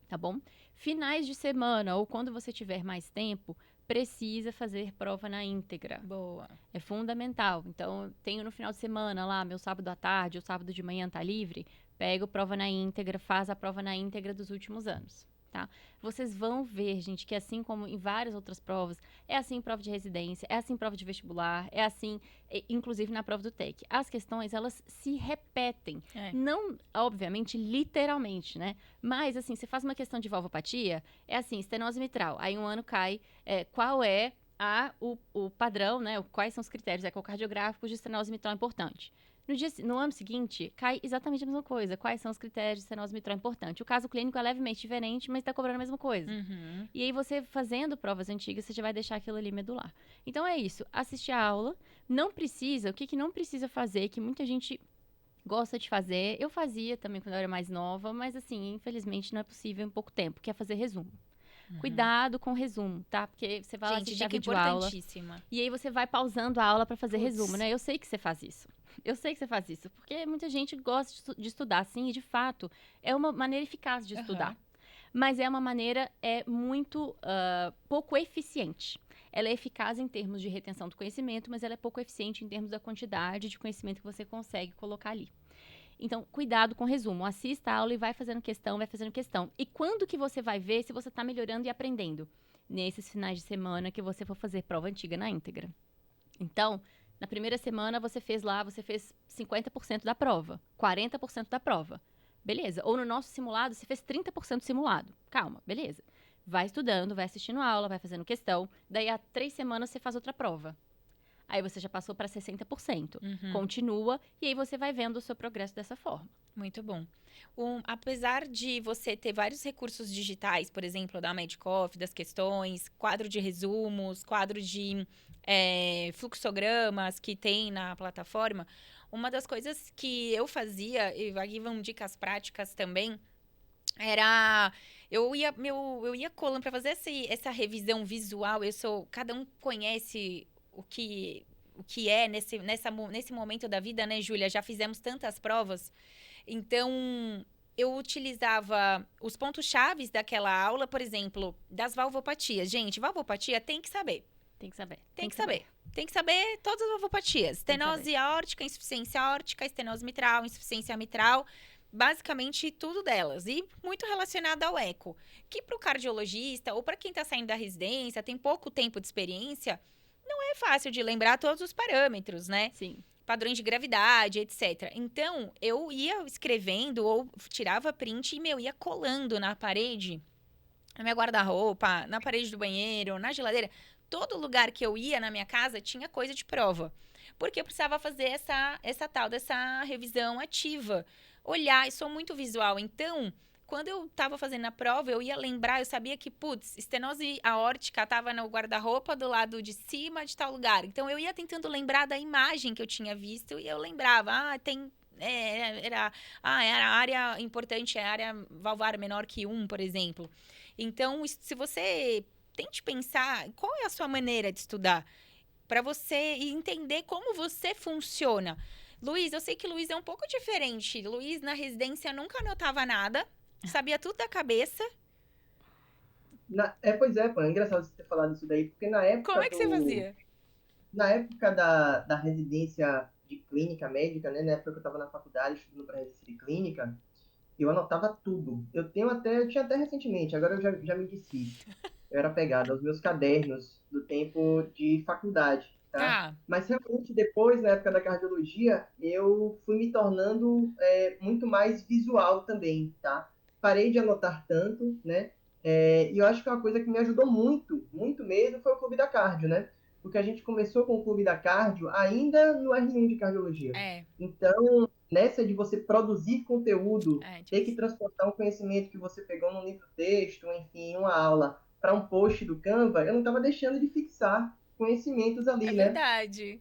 tá bom? Finais de semana, ou quando você tiver mais tempo, precisa fazer prova na íntegra. Boa. É fundamental. Então, tenho no final de semana lá, meu sábado à tarde, ou sábado de manhã tá livre, pego prova na íntegra, faz a prova na íntegra dos últimos anos. Tá? Vocês vão ver, gente, que assim como em várias outras provas, é assim em prova de residência, é assim em prova de vestibular, é assim, inclusive na prova do TEC. As questões, elas se repetem. Não, obviamente, literalmente, né? Mas, assim, você faz uma questão de valvopatia, é assim, estenose mitral. Aí um ano cai, qual é o padrão, né? Quais são os critérios ecocardiográficos de estenose mitral importante. No ano seguinte, cai exatamente a mesma coisa. Quais são os critérios de estenose mitral importante? O caso clínico é levemente diferente, mas está cobrando a mesma coisa. Uhum. E aí, você fazendo provas antigas, você já vai deixar aquilo ali medular. Então, é isso. Assistir a aula. Não precisa, o que não precisa fazer, que muita gente gosta de fazer. Eu fazia também quando eu era mais nova, mas assim, infelizmente não é possível em pouco tempo, que é fazer resumo. Cuidado com o resumo, tá? Porque você vai lá Gente, assistir a dica videoaula importantíssima. e aí você vai pausando a aula para fazer Puts. resumo, né? Eu sei que você faz isso. Eu sei que você faz isso, porque muita gente gosta de estudar, sim, e de fato é uma maneira eficaz de estudar. Aham. Mas é uma maneira muito pouco eficiente. Ela é eficaz em termos de retenção do conhecimento, mas ela é pouco eficiente em termos da quantidade de conhecimento que você consegue colocar ali. Então, cuidado com o resumo. Assista a aula e vai fazendo questão, vai fazendo questão. E quando que você vai ver se você está melhorando e aprendendo? Nesses finais de semana que você for fazer prova antiga na íntegra. Então, na primeira semana você fez 50% da prova, 40% da prova. Beleza. Ou no nosso simulado, você fez 30% do simulado. Calma, beleza. Vai estudando, vai assistindo a aula, vai fazendo questão. Daí, há 3 semanas, você faz outra prova. Aí você já passou para 60%. Continua e aí você vai vendo o seu progresso dessa forma. Muito bom. Apesar de você ter vários recursos digitais, por exemplo, da Medcoff, das questões, quadro de resumos, quadro de fluxogramas que tem na plataforma, uma das coisas que eu fazia, e aqui vão dicas práticas também, era eu ia colando para fazer essa revisão visual. Cada um conhece o que é nesse momento da vida, né, Júlia? Já fizemos tantas provas. Então, eu utilizava os pontos-chaves daquela aula, por exemplo, das valvopatias. Gente, valvopatia tem que saber. Tem que saber. Tem que saber. Tem que saber todas as valvopatias. Estenose aórtica, insuficiência aórtica, estenose mitral, insuficiência mitral. Basicamente, tudo delas. E muito relacionado ao eco. Que para o cardiologista ou para quem está saindo da residência, tem pouco tempo de experiência, não é fácil de lembrar todos os parâmetros, né? Sim. Padrões de gravidade, etc. Então, eu ia escrevendo ou tirava print e, ia colando na parede, na minha guarda-roupa, na parede do banheiro, na geladeira. Todo lugar que eu ia na minha casa tinha coisa de prova. Porque eu precisava fazer dessa revisão ativa. Olhar, eu sou muito visual, então, quando eu estava fazendo a prova, eu ia lembrar, eu sabia que, estenose aórtica estava no guarda-roupa do lado de cima de tal lugar. Então, eu ia tentando lembrar da imagem que eu tinha visto e eu lembrava, era a área importante, é a área valvar menor que 1, por exemplo. Então, se você tente pensar qual é a sua maneira de estudar, para você entender como você funciona. Luiz, eu sei que Luiz é um pouco diferente. Luiz, na residência, nunca anotava nada. Sabia tudo da cabeça. Pois é, pô, é engraçado você ter falado isso daí, porque na época Como é que você fazia? Na época da residência de clínica médica, né, na época que eu estava na faculdade estudando para residência de clínica, eu anotava tudo. Eu tinha até recentemente, agora eu já me desfiz. Eu era pegado aos meus cadernos do tempo de faculdade, tá? Tá. Mas realmente depois, na época da cardiologia, eu fui me tornando muito mais visual também, tá? Parei de anotar tanto, né? E eu acho que uma coisa que me ajudou muito, muito mesmo, foi o Clube da Cardio, né? Porque a gente começou com o Clube da Cardio ainda no R1 de cardiologia. Então, nessa de você produzir conteúdo, ter que transportar um conhecimento que você pegou num livro-texto, enfim, em uma aula, para um post do Canva, eu não estava deixando de fixar conhecimentos ali, né? É verdade.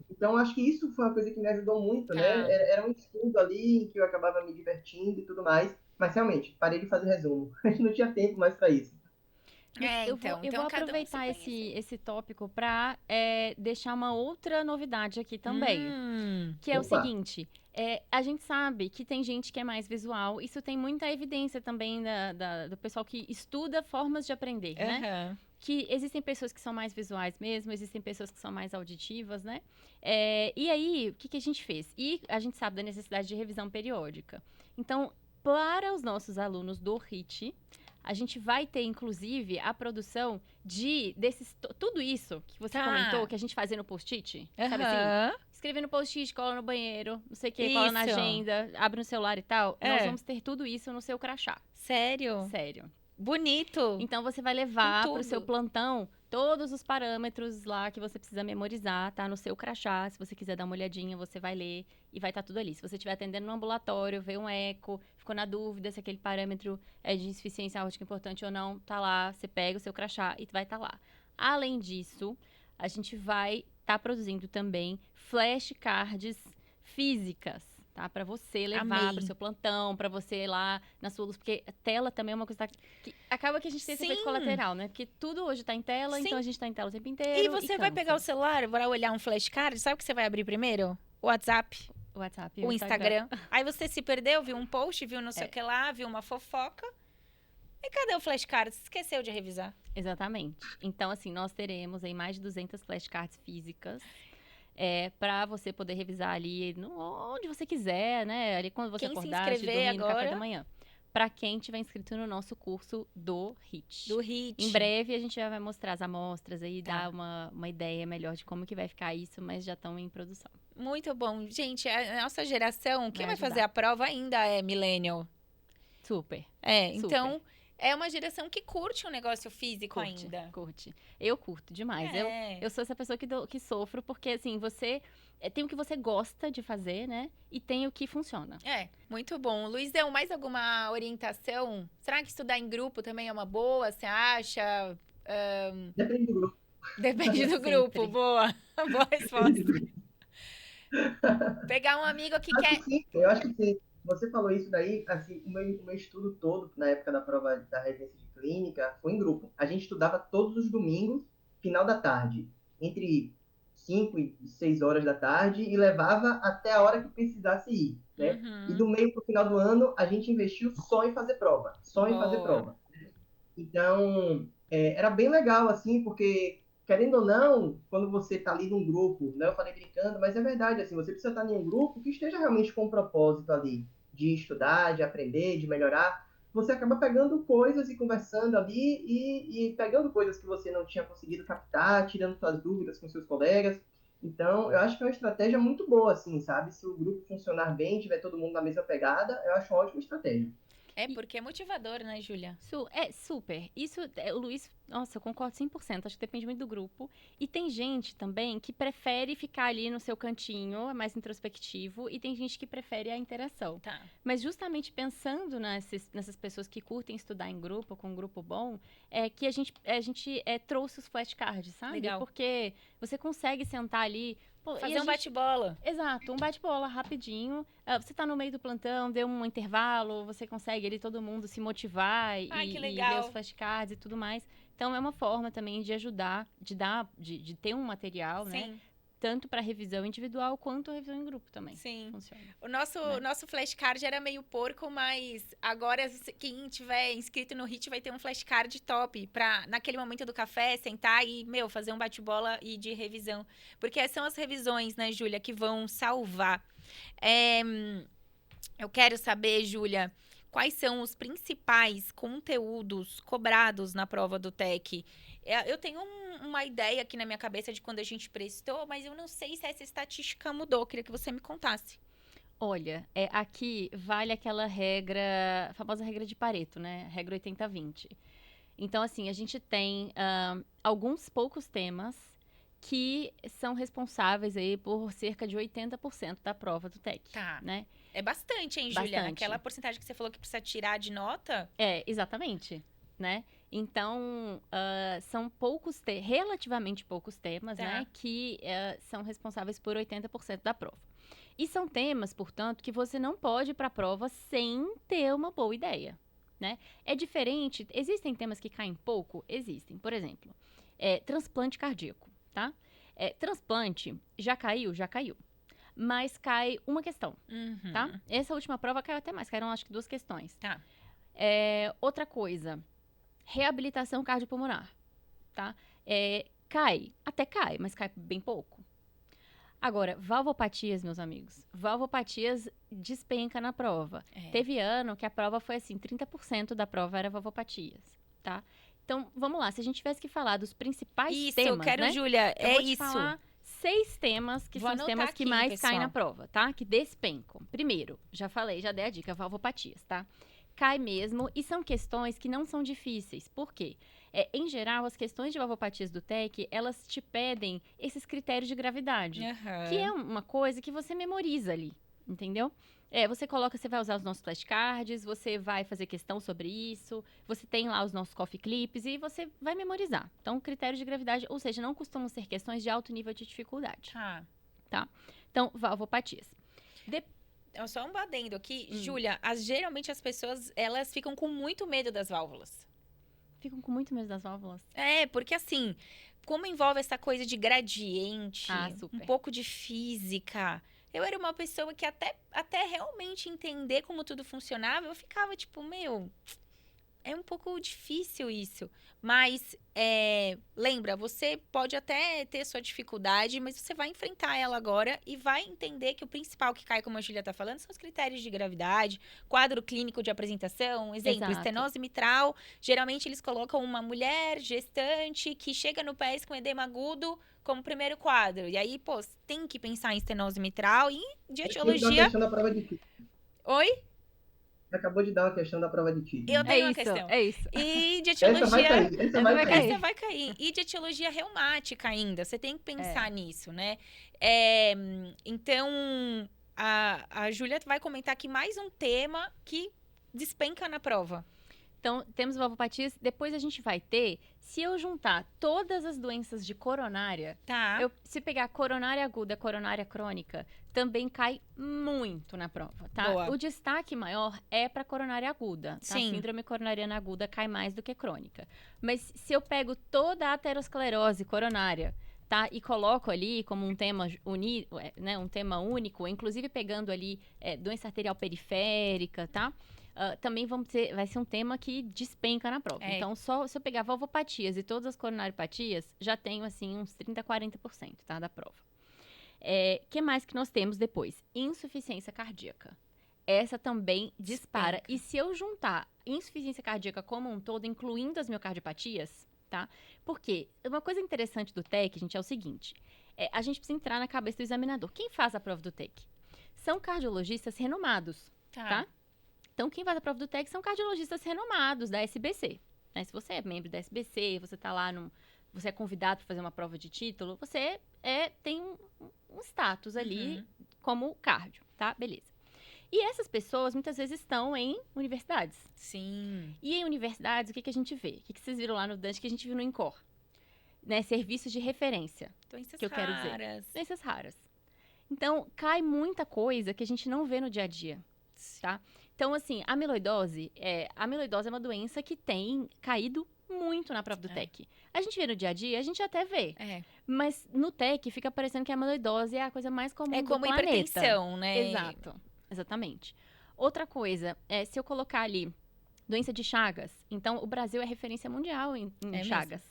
Então, acho que isso foi uma coisa que me ajudou muito, né? Era um estudo ali em que eu acabava me divertindo e tudo mais, mas realmente, parei de fazer resumo. A gente não tinha tempo mais para isso. Eu vou aproveitar esse tópico para deixar uma outra novidade aqui também. Que é o seguinte, a gente sabe que tem gente que é mais visual. Isso tem muita evidência também do pessoal que estuda formas de aprender, né? Que existem pessoas que são mais visuais mesmo, existem pessoas que são mais auditivas, né? E aí, o que a gente fez? E a gente sabe da necessidade de revisão periódica. Então, para os nossos alunos do RIT, a gente vai ter, inclusive, a produção tudo isso que você comentou, que a gente fazia no post-it, sabe assim? Escrever no post-it, cola no banheiro, não sei o que, cola na agenda, abre no celular e tal. Nós vamos ter tudo isso no seu crachá. Sério? Sério. Bonito. Então, você vai levar para o seu plantão todos os parâmetros lá que você precisa memorizar, tá? No seu crachá. Se você quiser dar uma olhadinha, você vai ler e vai estar tudo ali. Se você estiver atendendo no ambulatório, vê um eco, ficou na dúvida se aquele parâmetro é de insuficiência aórtica importante ou não, tá lá, você pega o seu crachá e vai estar lá. Além disso, a gente vai estar produzindo também flashcards físicas. tá? Para você levar Amei. para o seu plantão, para você ir lá na sua luz, porque tela também é uma coisa que acaba que a gente tem esse efeito Sim. colateral, né? Porque tudo hoje tá em tela, Sim. então a gente tá em tela o tempo E inteiro você vai pegar o cansa. celular, vai olhar um flashcard, sabe o que você vai abrir primeiro? O WhatsApp, O WhatsApp, o Instagram. Aí você se perdeu, viu um post, viu não sei o que lá, viu uma fofoca. E cadê o flashcard? Você esqueceu de revisar. Exatamente. Então, assim, nós teremos aí mais de 200 flashcards físicas para você poder revisar ali onde você quiser, né? Ali quando você Quem se acordar, antes de inscrever dormir, no café agora- da manhã. Para quem tiver inscrito no nosso curso do HIT. Do HIT. Em breve a gente já vai mostrar as amostras aí, Tá. dar uma ideia melhor de como que vai ficar isso, mas já estão em produção. Muito bom. Gente, a nossa geração, quem vai Vai ajudar. fazer a prova ainda é millennial. Super. É, Super. então é uma geração que curte um negócio físico Curte, ainda. curte. Eu curto demais. É. Eu sou essa pessoa que sofro, porque assim, você tem o que você gosta de fazer, né? E tem o que funciona. É, muito bom. Luizão, mais alguma orientação? Será que estudar em grupo também é uma boa? Você acha? Depende do grupo. Depende do Sempre. grupo. Boa. Boa resposta. Pegar um amigo que Acho quer. que sim, eu acho que sim. Você falou isso daí, assim, o meu estudo todo, na época da prova da residência de clínica, foi em grupo. A gente estudava todos os domingos, final da tarde, entre 5 e 6 horas da tarde, e levava até a hora que precisasse ir, né? E do meio para o final do ano, a gente investiu só em fazer prova, só em fazer Boa. prova. Então, era bem legal, assim, porque, querendo ou não, quando você está ali num grupo, né, eu falei brincando, mas é verdade, assim, você precisa estar em um grupo que esteja realmente com um propósito ali, de estudar, de aprender, de melhorar. Você acaba pegando coisas e conversando ali e pegando coisas que você não tinha conseguido captar, tirando suas dúvidas com seus colegas. Então, eu acho que é uma estratégia muito boa, assim, sabe? Se o grupo funcionar bem, tiver todo mundo na mesma pegada, eu acho uma ótima estratégia. É porque é motivador, né, Júlia? Super. Isso, o Luiz, nossa, eu concordo 100%. Acho que depende muito do grupo. E tem gente também que prefere ficar ali no seu cantinho, é mais introspectivo. E tem gente que prefere a interação. Tá. Mas justamente pensando nessas pessoas que curtem estudar em grupo, com um grupo bom, é que a gente trouxe os flashcards, sabe? Legal. Porque você consegue sentar ali... Pô, e a Fazer um gente- bate-bola. Exato, um bate-bola rapidinho. Você tá no meio do plantão, deu um intervalo, você consegue ali todo mundo se motivar Ai, que e legal. ler os flashcards e tudo mais. Então é uma forma também de ajudar, de ter um material, né? Sim, Tanto para revisão individual quanto revisão em grupo também. sim. Funciona. O nosso flashcard era meio porco, mas agora quem tiver inscrito no HIT vai ter um flashcard top pra, naquele momento do café, sentar e, fazer um bate-bola e de revisão. Porque são as revisões, né, Júlia, que vão salvar. Eu quero saber, Júlia, quais são os principais conteúdos cobrados na prova do TEC? Eu tenho uma ideia aqui na minha cabeça de quando a gente prestou, mas eu não sei se essa estatística mudou. Queria que você me contasse. Olha, aqui vale aquela regra, a famosa regra de Pareto, né? Regra 80-20. Então, assim, a gente tem alguns poucos temas que são responsáveis aí por cerca de 80% da prova do TEC, Tá. né? É bastante, hein, Júlia? Bastante. Aquela porcentagem que você falou que precisa tirar de nota. Exatamente, né? Então, são relativamente poucos temas, Tá. né? Que são responsáveis por 80% da prova. E são temas, portanto, que você não pode ir para a prova sem ter uma boa ideia, né? É diferente, existem temas que caem pouco? Existem. Por exemplo, transplante cardíaco, tá? Transplante, já caiu? Já caiu. Mas cai uma questão, tá? Essa última prova caiu até mais, caíram acho que 2 questões. Tá. Outra coisa, reabilitação cardiopulmonar, tá? Até cai, mas cai bem pouco. Agora, valvopatias, meus amigos. Valvopatias despenca na prova. Teve ano que a prova foi assim, 30% da prova era valvopatias, tá? Então, vamos lá. Se a gente tivesse que falar dos principais temas, Isso, eu quero, né? Júlia. Eu vou te isso. falar 6 temas que Vou são os anotar temas que aqui, mais caem na pessoal. prova, tá? Que despencam. Primeiro, já falei, já dei a dica, valvopatias, tá? Cai mesmo e são questões que não são difíceis. Por quê? Em geral, as questões de valvopatias do TEC, elas te pedem esses critérios de gravidade, que é uma coisa que você memoriza ali, entendeu? Você vai usar os nossos flashcards, você vai fazer questão sobre isso, você tem lá os nossos coffee clips e você vai memorizar. Então, critérios de gravidade, ou seja, não costumam ser questões de alto nível de dificuldade. Tá. Tá? Então, valvopatias. só um adendo aqui. Júlia, geralmente as pessoas, elas ficam com muito medo das válvulas. Ficam com muito medo das válvulas. Porque assim, como envolve essa coisa de gradiente, Super. um pouco de física. Eu era uma pessoa que até realmente entender como tudo funcionava, eu ficava tipo, é um pouco difícil isso. Mas, lembra, você pode até ter sua dificuldade, mas você vai enfrentar ela agora e vai entender que o principal que cai, como a Júlia está falando, são os critérios de gravidade, quadro clínico de apresentação, exemplo, Exato. estenose mitral. Geralmente, eles colocam uma mulher gestante que chega no PES com edema agudo como primeiro quadro. E aí, tem que pensar em estenose mitral e de etiologia... questão da prova de título. Oi? Acabou de dar uma questão da prova de título. Eu tenho uma questão. É isso. E de etiologia... Essa vai cair. E de etiologia reumática ainda. Você tem que pensar nisso, né? Então, a Júlia vai comentar aqui mais um tema que despenca na prova. Então, temos valvopatias. Depois a gente vai ter, se eu juntar todas as doenças de coronária, se pegar coronária aguda, coronária crônica, também cai muito na prova, tá? Boa. O destaque maior é para coronária aguda. Tá? Sim. A síndrome coronariana aguda cai mais do que crônica. Mas se eu pego toda a aterosclerose coronária, tá? E coloco ali como um tema um tema único, inclusive pegando ali doença arterial periférica, tá? Também vai ser um tema que despenca na prova. Então, só se eu pegar valvopatias e todas as coronariopatias, já tenho, assim, uns 30%, 40%, tá? Da prova. Que mais que nós temos depois? Insuficiência cardíaca. Essa também dispara. Despenca. E se eu juntar insuficiência cardíaca como um todo, incluindo as miocardiopatias, tá? Porque uma coisa interessante do TEC, gente, é o seguinte. A gente precisa entrar na cabeça do examinador. Quem faz a prova do TEC? São cardiologistas renomados, tá? Então, quem faz a prova do TEC são cardiologistas renomados da SBC. Né? Se você é membro da SBC, você está lá, você é convidado para fazer uma prova de título, você tem um status ali como cardio, tá? Beleza. E essas pessoas, muitas vezes, estão em universidades. Sim. E em universidades, o que a gente vê? O que vocês viram lá no Dante, que a gente viu no INCOR? Né? Serviços de referência. Doenças que eu quero raras. dizer. Doenças raras. Então, cai muita coisa que a gente não vê no dia a dia, tá? Então, assim, a amiloidose é uma doença que tem caído muito na prova do TEC. A gente vê no dia a dia, a gente até vê. Mas no TEC fica parecendo que a amiloidose é a coisa mais comum do planeta. É como hipertensão, né? Exato. Exatamente. Outra coisa, se eu colocar ali doença de Chagas, então o Brasil é referência mundial em Chagas.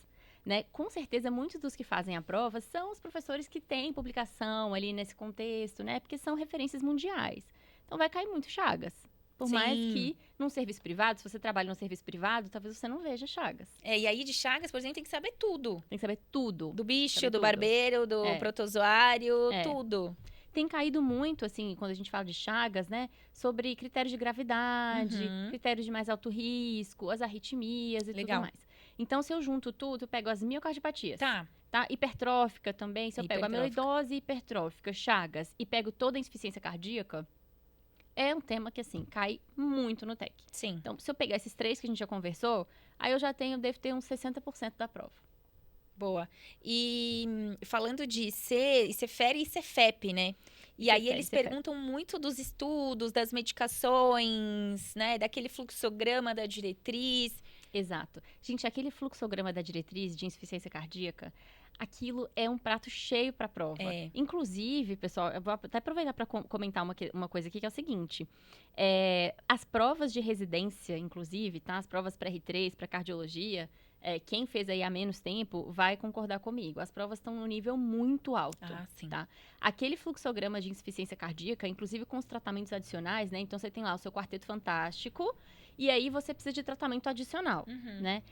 Né? Com certeza, muitos dos que fazem a prova são os professores que têm publicação ali nesse contexto, né? Porque são referências mundiais. Então, vai cair muito Chagas. Por mais que num serviço privado, se você trabalha num serviço privado, talvez você não veja Chagas. E aí de Chagas, por exemplo, tem que saber tudo. Tem que saber tudo. Do bicho, do barbeiro, do protozoário, tudo. Tem caído muito, assim, quando a gente fala de Chagas, né? Sobre critérios de gravidade, critérios de mais alto risco, as arritmias e tudo mais. Então, se eu junto tudo, eu pego as miocardiopatias. Tá? Hipertrófica também. Se eu pego a amiloidose hipertrófica, Chagas, e pego toda a insuficiência cardíaca, é um tema que, assim, cai muito no TEC. Sim. Então, se eu pegar esses 3 que a gente já conversou, aí eu devo ter uns 60% da prova. Boa. E falando de Cefere e Cefep, né? E aí eles perguntam muito dos estudos, das medicações, né? Daquele fluxograma da diretriz. Exato. Gente, aquele fluxograma da diretriz de insuficiência cardíaca, aquilo é um prato cheio para a prova. Inclusive, pessoal, eu vou até aproveitar para comentar uma coisa aqui, que é o seguinte. As provas de residência, inclusive, tá? As provas para R3, para cardiologia, quem fez aí há menos tempo vai concordar comigo. As provas estão num nível muito alto. Sim. Tá? Aquele fluxograma de insuficiência cardíaca, inclusive com os tratamentos adicionais, né? Então, você tem lá o seu quarteto fantástico, e aí você precisa de tratamento adicional, né?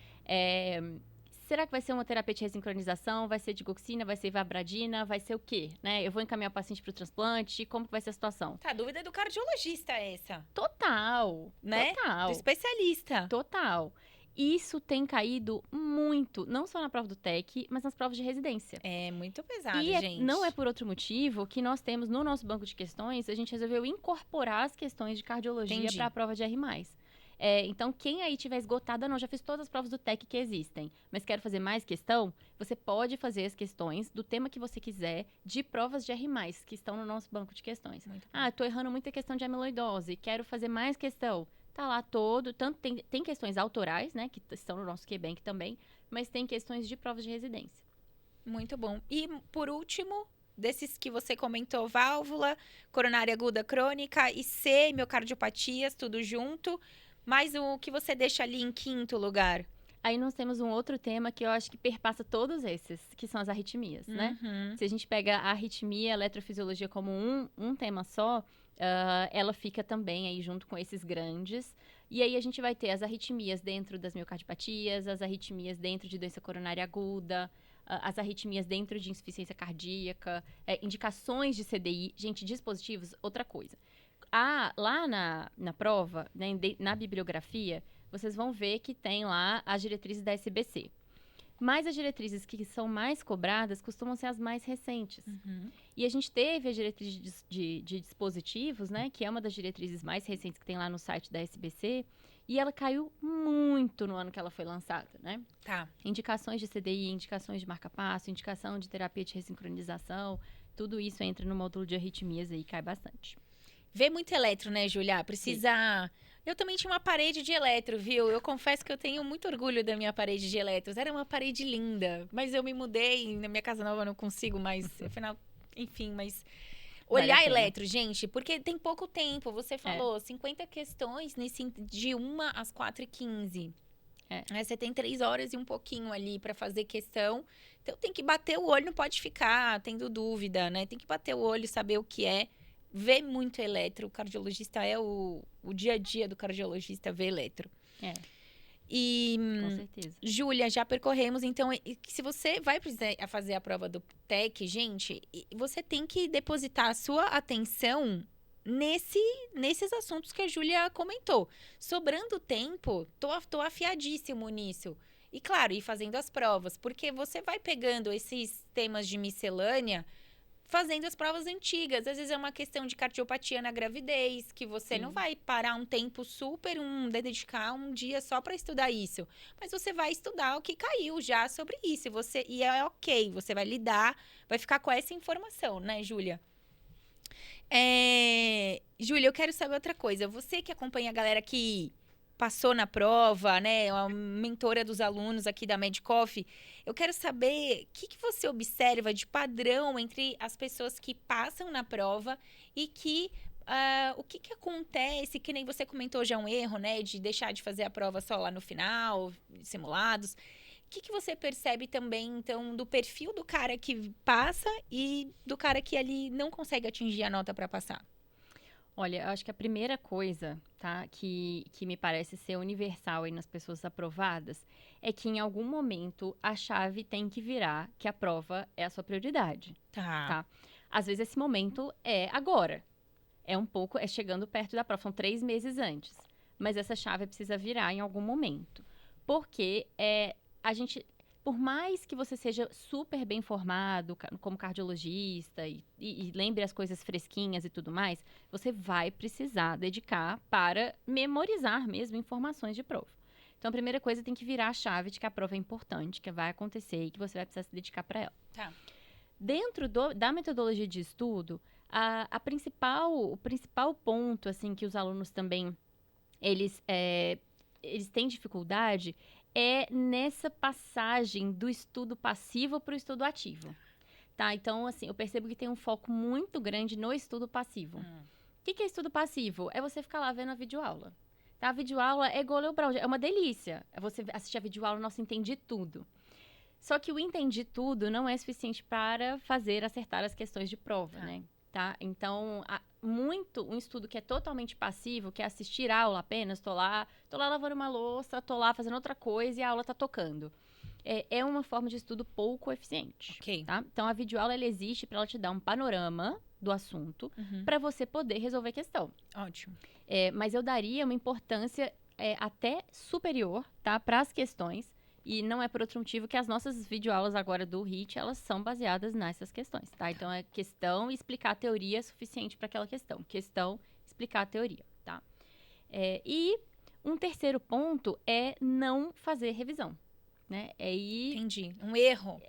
Será que vai ser uma terapia de ressincronização? Vai ser digoxina? Vai ser vabradina? Vai ser o quê? Né? Eu vou encaminhar o paciente para o transplante? Como que vai ser a situação? A dúvida é do cardiologista essa. Total. Né? Total. Do especialista. Total. Isso tem caído muito, não só na prova do TEC, mas nas provas de residência. É muito pesado, e gente. Não é por outro motivo que nós temos no nosso banco de questões, a gente resolveu incorporar as questões de cardiologia para a prova de R+. Então, quem aí tiver esgotado, não, já fiz todas as provas do TEC que existem, mas quero fazer mais questão, você pode fazer as questões do tema que você quiser de provas de R+, que estão no nosso banco de questões. Tô errando muita questão de amiloidose, quero fazer mais questão. Tá lá todo, tanto tem questões autorais, né, que estão no nosso QBank também, mas tem questões de provas de residência. Muito bom. E, por último, desses que você comentou, válvula, coronária aguda crônica, IC, miocardiopatias, tudo junto. Mas o que você deixa ali em quinto lugar? Aí nós temos um outro tema que eu acho que perpassa todos esses, que são as arritmias, né? Se a gente pega a arritmia, a eletrofisiologia como um tema só, ela fica também aí junto com esses grandes. E aí a gente vai ter as arritmias dentro das miocardiopatias, as arritmias dentro de doença coronária aguda, as arritmias dentro de insuficiência cardíaca, indicações de CDI. Gente, dispositivos, outra coisa. Lá na prova, né, na bibliografia, vocês vão ver que tem lá as diretrizes da SBC. Mas as diretrizes que são mais cobradas costumam ser as mais recentes. E a gente teve a diretriz de dispositivos, né, que é uma das diretrizes mais recentes que tem lá no site da SBC, e ela caiu muito no ano que ela foi lançada, né? Tá. Indicações de CDI, indicações de marca-passo, indicação de terapia de ressincronização, tudo isso entra no módulo de arritmias aí, cai bastante. Vê muito eletro, né, Júlia? Precisa... Sim. Eu também tinha uma parede de eletro, viu? Eu confesso que eu tenho muito orgulho da minha parede de eletros. Era uma parede linda, mas eu me mudei, na minha casa nova eu não consigo mais, afinal, enfim, mas... Olhar eletro, gente, porque tem pouco tempo. Você falou 50 questões de 1 às 4h15. Você tem 3 horas e um pouquinho ali para fazer questão. Então, tem que bater o olho, não pode ficar tendo dúvida, né? Tem que bater o olho, saber o que é. Ver muito eletro. O cardiologista o dia a dia do cardiologista ver eletro. E, com certeza. Júlia, já percorremos, então, se você vai fazer a prova do TEC, gente, você tem que depositar a sua atenção nesses assuntos que a Júlia comentou. Sobrando tempo, tô afiadíssimo nisso. E, claro, ir fazendo as provas, porque você vai pegando esses temas de miscelânea, fazendo as provas antigas. Às vezes é uma questão de cardiopatia na gravidez, que você não vai parar um tempo dedicar um dia só para estudar isso. Mas você vai estudar o que caiu já sobre isso. E é ok, você vai lidar, vai ficar com essa informação, né, Júlia? Júlia, eu quero saber outra coisa. Você que acompanha a galera que passou na prova, né? A mentora dos alunos aqui da Medcoff. Eu quero saber o que você observa de padrão entre as pessoas que passam na prova e o que acontece, que nem você comentou já um erro, né? De deixar de fazer a prova só lá no final, simulados. O que você percebe também, então, do perfil do cara que passa e do cara que ali não consegue atingir a nota para passar? Olha, eu acho que a primeira coisa, tá, que me parece ser universal aí nas pessoas aprovadas, é que em algum momento a chave tem que virar que a prova é a sua prioridade. Tá? Às vezes esse momento é agora. É chegando perto da prova, são 3 meses antes. Mas essa chave precisa virar em algum momento. Porque por mais que você seja super bem formado como cardiologista e lembre as coisas fresquinhas e tudo mais, você vai precisar dedicar para memorizar mesmo informações de prova. Então, a primeira coisa tem que virar a chave de que a prova é importante, que vai acontecer e que você vai precisar se dedicar para ela. Tá. Dentro da metodologia de estudo, o principal ponto assim, que os alunos também eles têm dificuldade é nessa passagem do estudo passivo para o estudo ativo, tá? Então, assim, eu percebo que tem um foco muito grande no estudo passivo. O que é estudo passivo? É você ficar lá vendo a videoaula, tá? A videoaula é igual ler o Braille, é uma delícia. É você assistir a videoaula, nossa, entendi tudo. Só que o entendi tudo não é suficiente para acertar as questões de prova, né? Tá? Então, um estudo que é totalmente passivo, que é assistir aula apenas, tô lá lavando uma louça, tô lá fazendo outra coisa e a aula tá tocando. É uma forma de estudo pouco eficiente. Okay. Tá? Então, a videoaula ela existe para ela te dar um panorama do assunto para você poder resolver a questão. Ótimo. Mas eu daria uma importância até superior, tá, para as questões. E não é por outro motivo que as nossas videoaulas agora do HIT, elas são baseadas nessas questões, tá? Então, é questão e explicar a teoria suficiente para aquela questão. Questão, explicar a teoria, tá? E Um terceiro ponto é não fazer revisão, né? Entendi. Um erro.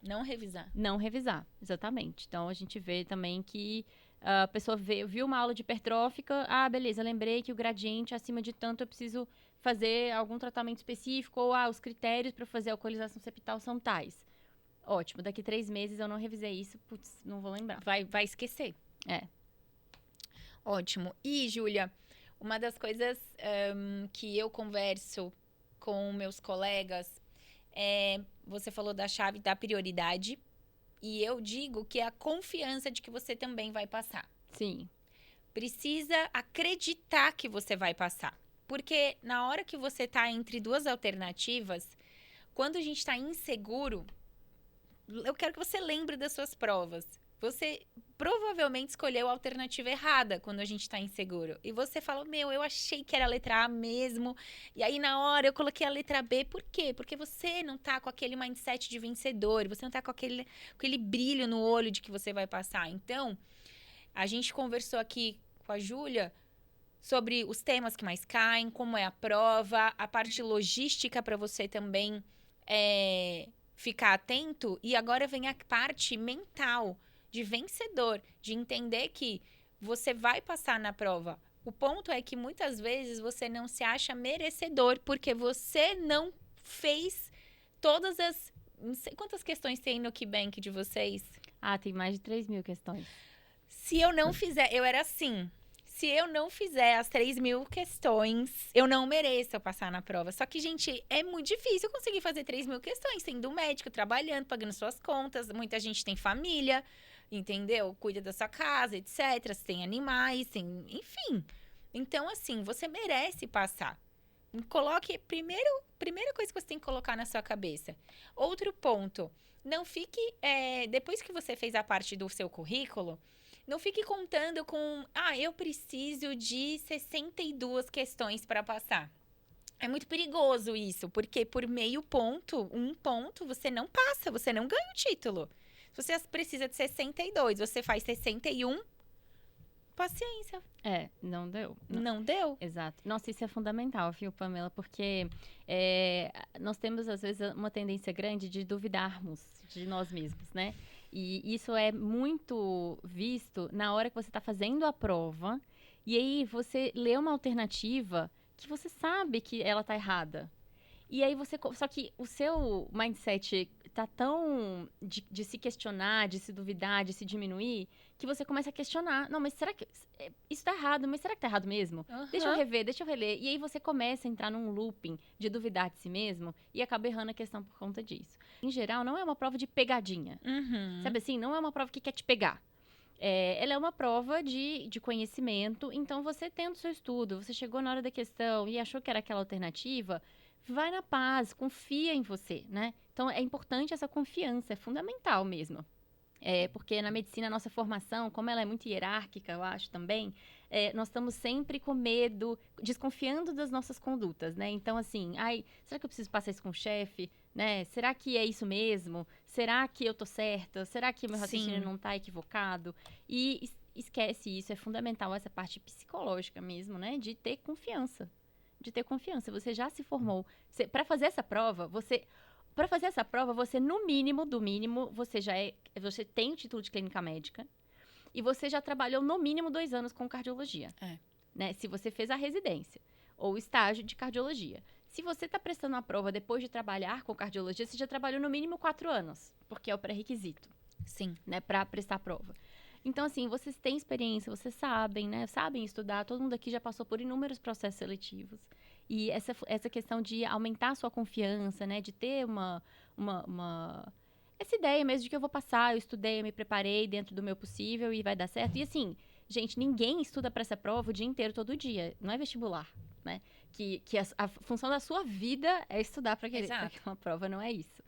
Não revisar. Não revisar, exatamente. Então, a gente vê também que a pessoa viu uma aula de hipertrófica, beleza, lembrei que o gradiente acima de tanto eu preciso fazer algum tratamento específico, ou os critérios para fazer a alcoolização septal são tais. Ótimo, daqui 3 meses eu não revisei isso, putz, não vou lembrar. Vai esquecer. Ótimo. E, Júlia, uma das coisas que eu converso com meus colegas você falou da chave da prioridade, e eu digo que é a confiança de que você também vai passar. Sim. Precisa acreditar que você vai passar. Porque na hora que você está entre duas alternativas, quando a gente está inseguro, eu quero que você lembre das suas provas. Você provavelmente escolheu a alternativa errada quando a gente está inseguro. E você fala, eu achei que era a letra A mesmo. E aí, na hora, eu coloquei a letra B. Por quê? Porque você não tá com aquele mindset de vencedor. Você não tá com aquele brilho no olho de que você vai passar. Então, a gente conversou aqui com a Júlia sobre os temas que mais caem, como é a prova, a parte logística para você também ficar atento. E agora vem a parte mental, de vencedor, de entender que você vai passar na prova. O ponto é que muitas vezes você não se acha merecedor porque você não fez todas as... Não sei quantas questões tem no KeyBank de vocês. Tem mais de 3.000 questões. Se eu não fizer, eu era assim. Se eu não fizer as 3.000 questões, eu não mereço passar na prova. Só que, gente, é muito difícil conseguir fazer 3.000 questões, sendo um médico, trabalhando, pagando suas contas. Muita gente tem família, entendeu? Cuida da sua casa, etc. Você tem animais, enfim. Então, assim, você merece passar. Coloque, primeira coisa que você tem que colocar na sua cabeça. Outro ponto, não fique, depois que você fez a parte do seu currículo, não fique contando com, eu preciso de 62 questões para passar. É muito perigoso isso, porque por meio ponto, 1 ponto, você não passa, você não ganha o título. Se você precisa de 62, você faz 61, paciência. Não deu. Não deu? Exato. Nossa, isso é fundamental, viu, Pamela? Porque nós temos, às vezes, uma tendência grande de duvidarmos de nós mesmos, né? E isso é muito visto na hora que você está fazendo a prova, e aí você lê uma alternativa que você sabe que ela está errada. E aí só que o seu mindset tá tão de se questionar, de se duvidar, de se diminuir, que você começa a questionar. Não, mas será que isso tá errado? Mas será que tá errado mesmo? Uhum. Deixa eu rever, deixa eu reler. E aí você começa a entrar num looping de duvidar de si mesmo e acaba errando a questão por conta disso. Em geral, não é uma prova de pegadinha. Uhum. Sabe assim? Não é uma prova que quer te pegar. Ela é uma prova de conhecimento. Então, você tendo seu estudo, você chegou na hora da questão e achou que era aquela alternativa, vai na paz, confia em você, né? Então, é importante essa confiança, é fundamental mesmo. Porque na medicina, a nossa formação, como ela é muito hierárquica, eu acho também, nós estamos sempre com medo, desconfiando das nossas condutas, né? Então, assim, será que eu preciso passar isso com o chefe? Né? Será que é isso mesmo? Será que eu tô certa? Será que meu raciocínio não tá equivocado? E esquece isso, é fundamental essa parte psicológica mesmo, né? De ter confiança. Você já se formou. Para fazer essa prova, você no mínimo do mínimo, você tem o título de clínica médica e você já trabalhou no mínimo 2 anos com cardiologia. Né? Se você fez a residência ou estágio de cardiologia. Se você está prestando a prova depois de trabalhar com cardiologia, você já trabalhou no mínimo 4 anos, porque é o pré-requisito. Sim. Né, para prestar a prova. Então, assim, vocês têm experiência, vocês sabem, né? Sabem estudar, todo mundo aqui já passou por inúmeros processos seletivos. E essa questão de aumentar a sua confiança, né? De ter essa ideia mesmo de que eu vou passar, eu estudei, eu me preparei dentro do meu possível e vai dar certo. E assim, gente, ninguém estuda para essa prova o dia inteiro, todo dia. Não é vestibular, né? Que a função da sua vida é estudar para aquela prova, não é isso.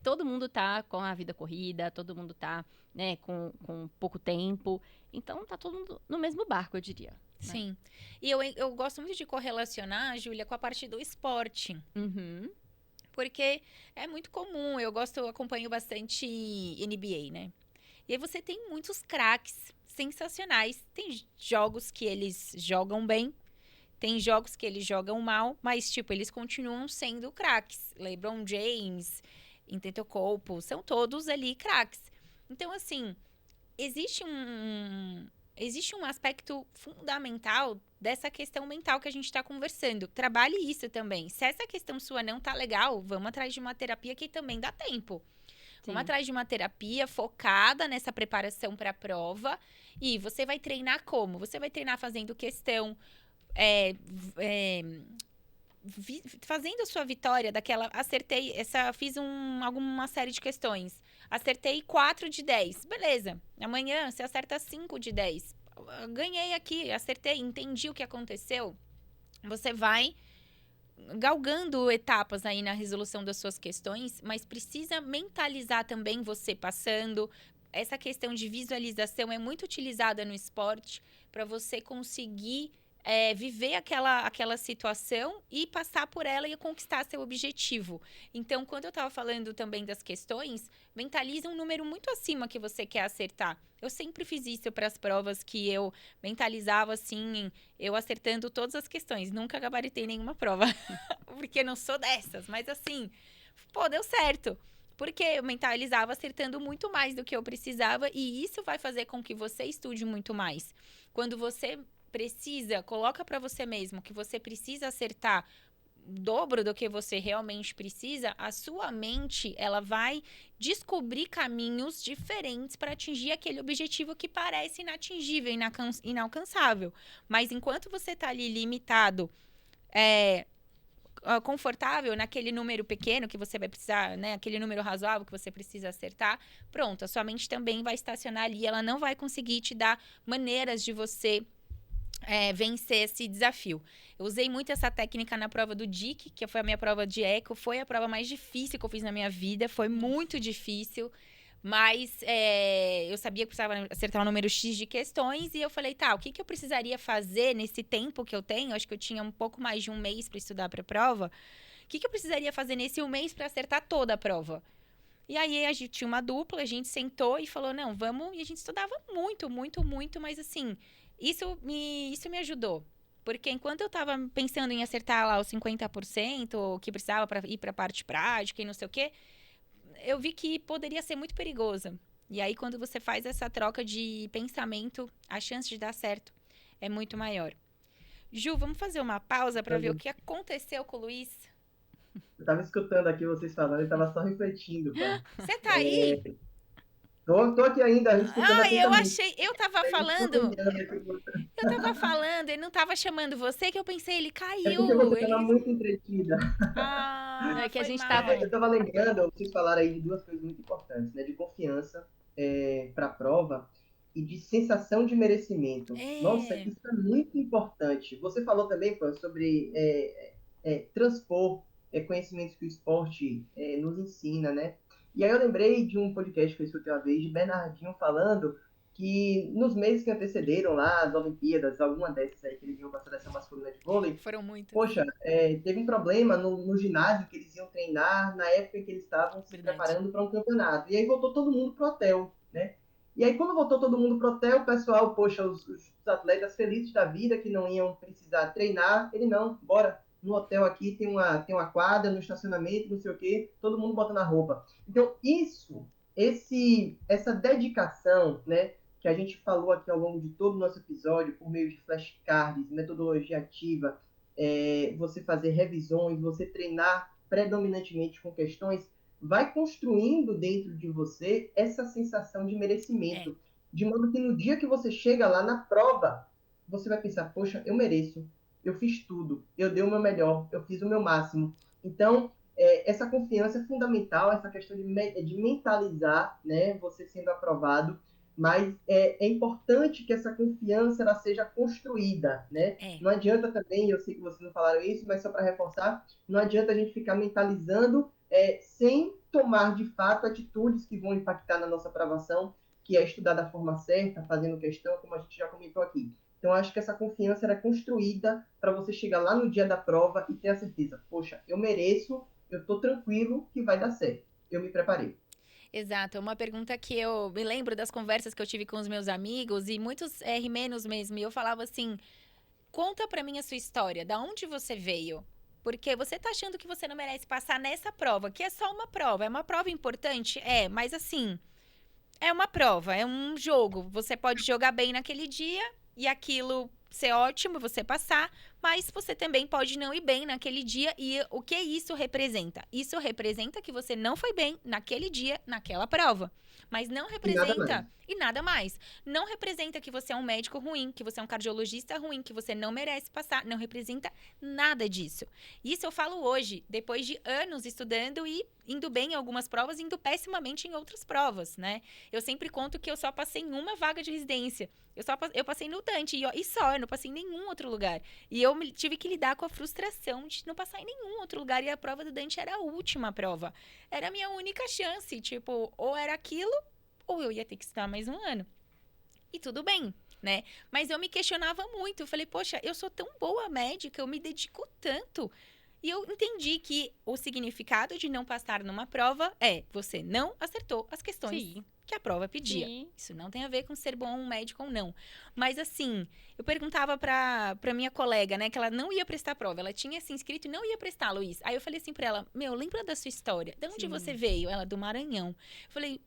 Todo mundo tá com a vida corrida, todo mundo tá, né, com pouco tempo. Então, tá todo mundo no mesmo barco, eu diria. Né? Sim. E eu gosto muito de correlacionar, Júlia, com a parte do esporte. Uhum. Porque é muito comum, eu acompanho bastante NBA, né? E aí você tem muitos craques sensacionais. Tem jogos que eles jogam bem, Tem jogos que eles jogam mal, mas, tipo, eles continuam sendo craques. LeBron James, Antetokounmpo, são todos ali craques. Então, assim, existe um aspecto fundamental dessa questão mental que a gente está conversando. Trabalhe isso também. Se essa questão sua não tá legal, vamos atrás de uma terapia que também dá tempo. Vamos Sim. atrás de uma terapia focada nessa preparação para a prova. E você vai treinar como? Você vai treinar fazendo questão, fazendo a sua vitória daquela. Acertei, fiz alguma série de questões. Acertei 4 de 10. Beleza. Amanhã você acerta 5 de 10. Ganhei aqui, acertei, entendi o que aconteceu. Você vai galgando etapas aí na resolução das suas questões, mas precisa mentalizar também você passando. Essa questão de visualização é muito utilizada no esporte para você conseguir viver aquela situação e passar por ela e conquistar seu objetivo. Então, quando eu estava falando também das questões, mentaliza um número muito acima que você quer acertar. Eu sempre fiz isso para as provas que eu mentalizava assim, eu acertando todas as questões. Nunca gabaritei nenhuma prova, porque não sou dessas. Mas assim, pô, deu certo. Porque eu mentalizava acertando muito mais do que eu precisava e isso vai fazer com que você estude muito mais. Quando você coloca para você mesmo que você precisa acertar o dobro do que você realmente precisa, a sua mente, ela vai descobrir caminhos diferentes para atingir aquele objetivo que parece inatingível, inalcançável. Mas enquanto você está ali limitado, confortável naquele número pequeno que você vai precisar, né? Aquele número razoável que você precisa acertar, pronto, a sua mente também vai estacionar ali, ela não vai conseguir te dar maneiras de você vencer esse desafio. Eu usei muito essa técnica na prova do DIC, que foi a minha prova de eco, foi a prova mais difícil que eu fiz na minha vida, foi muito difícil, mas eu sabia que precisava acertar um número X de questões, e eu falei, tá, o que eu precisaria fazer nesse tempo que eu tenho? Acho que eu tinha um pouco mais de um mês para estudar para a prova. O que eu precisaria fazer nesse um mês para acertar toda a prova? E aí a gente tinha uma dupla, a gente sentou e falou, não, vamos... E a gente estudava muito, muito, muito, mas assim, isso me ajudou. Porque enquanto eu estava pensando em acertar lá os 50%, que precisava para ir para a parte prática e não sei o quê, eu vi que poderia ser muito perigosa. E aí, quando você faz essa troca de pensamento, a chance de dar certo é muito maior. Ju, vamos fazer uma pausa para ver o que aconteceu com o Luiz? Eu tava escutando aqui vocês falando e tava só refletindo, pá. Você tá aí? Tô aqui ainda, escutando atentamente. Eu tava falando, ele não tava chamando você, que eu pensei, ele É porque você caiu, estava muito entretida. É que a foi gente mal. tava. Eu estava lembrando, vocês falaram aí de duas coisas muito importantes, né? De confiança para a prova e de sensação de merecimento. Nossa, isso é muito importante. Você falou também, pô, sobre transpor conhecimentos que o esporte nos ensina, né? E aí eu lembrei de um podcast que eu escutei uma vez, de Bernardinho falando que nos meses que antecederam lá as Olimpíadas, alguma dessas aí que eles iam para a seleção masculina de vôlei, Foram muitas. poxa, teve um problema no ginásio que eles iam treinar na época em que eles estavam se preparando para um campeonato. E aí voltou todo mundo pro hotel, né? E aí quando voltou todo mundo pro hotel, o pessoal, poxa, os atletas felizes da vida que não iam precisar treinar, ele não, bora, no hotel aqui tem uma quadra, no estacionamento, não sei o quê, todo mundo botando a roupa. Então essa dedicação, né, que a gente falou aqui ao longo de todo o nosso episódio, por meio de flashcards, metodologia ativa, você fazer revisões, você treinar predominantemente com questões, vai construindo dentro de você essa sensação de merecimento. De modo que no dia que você chega lá na prova, você vai pensar, poxa, eu mereço, eu fiz tudo, eu dei o meu melhor, eu fiz o meu máximo. Então, essa confiança é fundamental, essa questão de mentalizar, né, você sendo aprovado, mas é importante que essa confiança ela seja construída, né? Não adianta também, eu sei que vocês não falaram isso, mas só para reforçar, não adianta a gente ficar mentalizando sem tomar de fato atitudes que vão impactar na nossa aprovação, que é estudar da forma certa, fazendo questão, como a gente já comentou aqui. Então, acho que essa confiança era construída para você chegar lá no dia da prova e ter a certeza, poxa, eu mereço, eu estou tranquilo que vai dar certo, eu me preparei. Exato, uma pergunta que eu me lembro das conversas que eu tive com os meus amigos, e muitos R- mesmo, e eu falava assim, conta pra mim a sua história, da onde você veio? Porque você tá achando que você não merece passar nessa prova, que é só uma prova. É uma prova importante? É, mas assim, é uma prova, é um jogo. Você pode jogar bem naquele dia e aquilo ser ótimo, você passar, mas você também pode não ir bem naquele dia. E o que isso representa? Isso representa que você não foi bem naquele dia, naquela prova. Mas não representa. E nada mais. Não representa que você é um médico ruim, que você é um cardiologista ruim, que você não merece passar. Não representa nada disso. Isso eu falo hoje, depois de anos estudando e indo bem em algumas provas, indo pessimamente em outras provas, né? Eu sempre conto que eu só passei em uma vaga de residência. Eu passei no Dante e só, eu não passei em nenhum outro lugar. E eu tive que lidar com a frustração de não passar em nenhum outro lugar. E a prova do Dante era a última prova. Era a minha única chance. Tipo, ou era aquilo, ou eu ia ter que estudar mais um ano. E tudo bem, né? Mas eu me questionava muito. Eu falei, poxa, eu sou tão boa médica, eu me dedico tanto. E eu entendi que o significado de não passar numa prova é você não acertou as questões Sim. que a prova pedia. Sim. Isso não tem a ver com ser bom médico ou não. Mas assim, eu perguntava pra minha colega, né, que ela não ia prestar a prova. Ela tinha se inscrito e não ia prestar, Luiz. Aí eu falei assim pra ela, lembra da sua história? De onde Sim. você veio? Ela, do Maranhão. Eu falei,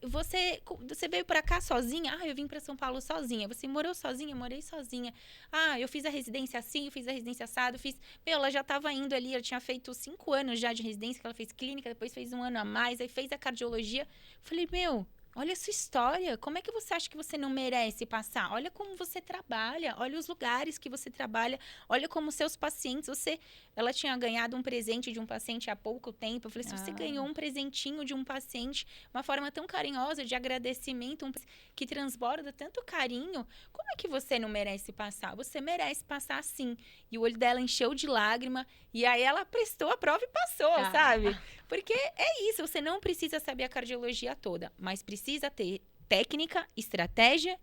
você veio pra cá sozinha? Ah, eu vim pra São Paulo sozinha. Você morou sozinha? Morei sozinha. Ah, eu fiz a residência assim, eu fiz a residência assado, ela já tava indo ali, ela tinha feito 5 anos já de residência, que ela fez clínica, depois fez 1 ano a mais, aí fez a cardiologia. Falei, olha a sua história. Como é que você acha que você não merece passar? Olha como você trabalha, olha os lugares que você trabalha, olha como seus pacientes, ela tinha ganhado um presente de um paciente há pouco tempo. Eu falei, se você ganhou um presentinho de um paciente, uma forma tão carinhosa de agradecimento, que transborda tanto carinho, como é que você não merece passar? Você merece passar sim. E o olho dela encheu de lágrima, e aí ela prestou a prova e passou, sabe? Porque é isso, você não precisa saber a cardiologia toda, mas precisa ter técnica, estratégia,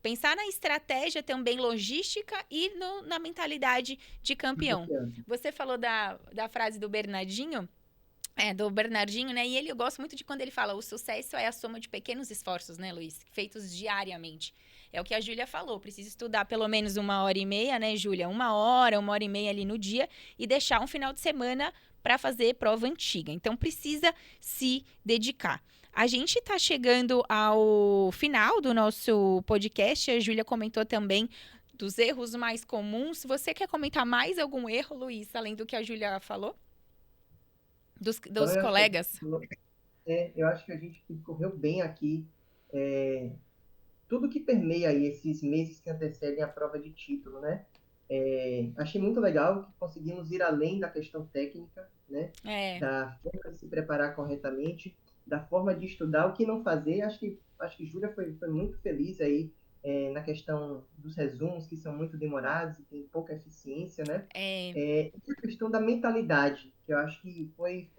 pensar na estratégia também, logística e na mentalidade de campeão. Você falou da frase do Bernardinho, né? E eu gosto muito de quando ele fala, o sucesso é a soma de pequenos esforços, né, Luiz? Feitos diariamente. É o que a Júlia falou, precisa estudar pelo menos 1h30, né, Júlia? 1h30 ali no dia e deixar um final de semana para fazer prova antiga. Então, precisa se dedicar. A gente está chegando ao final do nosso podcast. A Júlia comentou também dos erros mais comuns. Você quer comentar mais algum erro, Luiz, além do que a Júlia falou? Dos colegas? Eu acho que a gente percorreu bem aqui tudo que permeia aí esses meses que antecedem a prova de título, né? Achei muito legal que conseguimos ir além da questão técnica, né? Da forma de se preparar corretamente, da forma de estudar, o que não fazer. Acho que Júlia foi muito feliz aí na questão dos resumos, que são muito demorados e tem pouca eficiência, né? E a questão da mentalidade, que eu acho que foi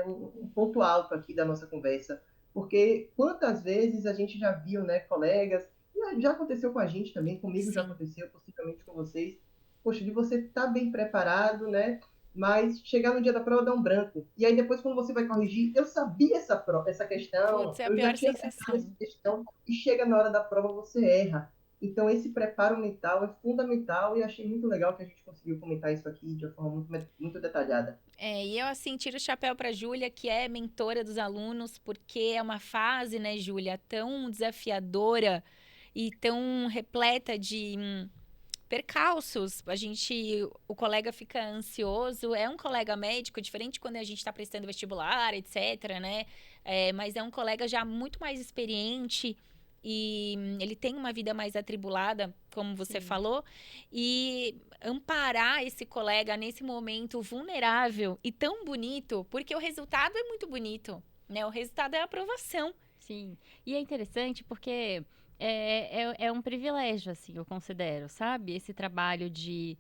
um ponto alto aqui da nossa conversa, porque quantas vezes a gente já viu, né, colegas, e já aconteceu com a gente também, comigo Sim. já aconteceu, possivelmente com vocês, poxa, de você estar bem preparado, né, mas chegar no dia da prova dá um branco. E aí depois, quando você vai corrigir, eu sabia essa questão, Putz, é a eu pior já tinha sensação. essa questão, e chega na hora da prova, você erra. Então, esse preparo mental é fundamental e achei muito legal que a gente conseguiu comentar isso aqui de uma forma muito detalhada. E eu, assim, tiro o chapéu para a Júlia, que é mentora dos alunos, porque é uma fase, né, Júlia, tão desafiadora e tão repleta de percalços. O colega fica ansioso, é um colega médico, diferente quando a gente está prestando vestibular, etc, né? Mas é um colega já muito mais experiente e ele tem uma vida mais atribulada, como você falou, e amparar esse colega nesse momento vulnerável e tão bonito, porque o resultado é muito bonito, né? O resultado é a aprovação. Sim, e é interessante porque é um privilégio, assim, eu considero, sabe? Esse trabalho de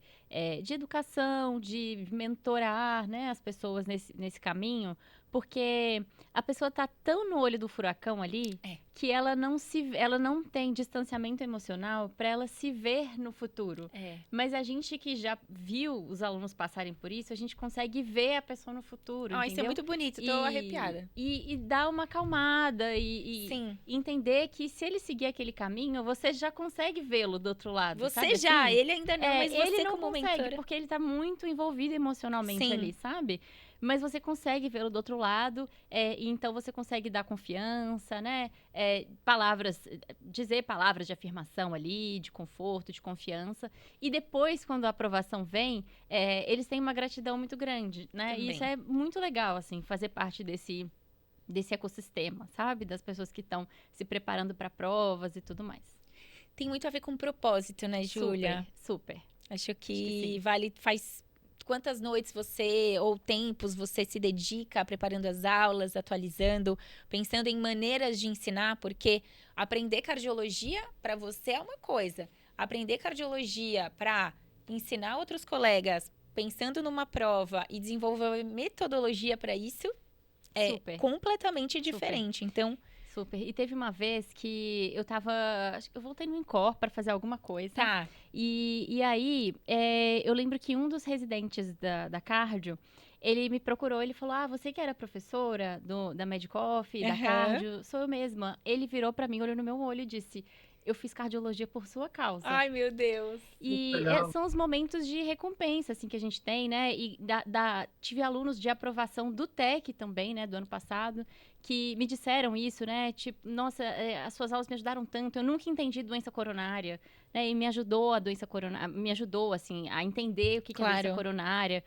de educação, de mentorar, né, as pessoas nesse caminho, porque a pessoa tá tão no olho do furacão ali que ela não tem distanciamento emocional para ela se ver no futuro. Mas a gente que já viu os alunos passarem por isso, a gente consegue ver a pessoa no futuro, entendeu? Isso é muito bonito, tô arrepiada. E dar uma acalmada e entender que se ele seguir aquele caminho, você já consegue vê-lo do outro lado. Você sabe, já, assim? ele ainda não, mas você ele não como consegue, mentora. porque ele tá muito envolvido emocionalmente ali, sabe? Mas você consegue vê-lo do outro lado, e então você consegue dar confiança, né? Dizer palavras de afirmação ali, de conforto, de confiança. E depois, quando a aprovação vem, eles têm uma gratidão muito grande, né? Também. E isso é muito legal, assim, fazer parte desse ecossistema, sabe? Das pessoas que estão se preparando para provas e tudo mais. Tem muito a ver com propósito, né, Júlia? Super. Acho que faz quantas noites ou tempos você se dedica preparando as aulas, atualizando, pensando em maneiras de ensinar, porque aprender cardiologia para você é uma coisa. Aprender cardiologia para ensinar outros colegas, pensando numa prova e desenvolver metodologia para isso, é completamente diferente. Então, super. E teve uma vez que acho que eu voltei no INCOR para fazer alguma coisa. Tá. E aí, eu lembro que um dos residentes da cardio, ele me procurou, ele falou, você que era professora da Medicoff, da cardio? Sou eu mesma. Ele virou para mim, olhou no meu olho e disse, eu fiz cardiologia por sua causa. Ai, meu Deus. E são os momentos de recompensa, assim, que a gente tem, né? E tive alunos de aprovação do TEC também, né? Do ano passado, que me disseram isso, né? Tipo, nossa, as suas aulas me ajudaram tanto. Eu nunca entendi doença coronária, né? E me ajudou assim, a entender o que é doença coronária,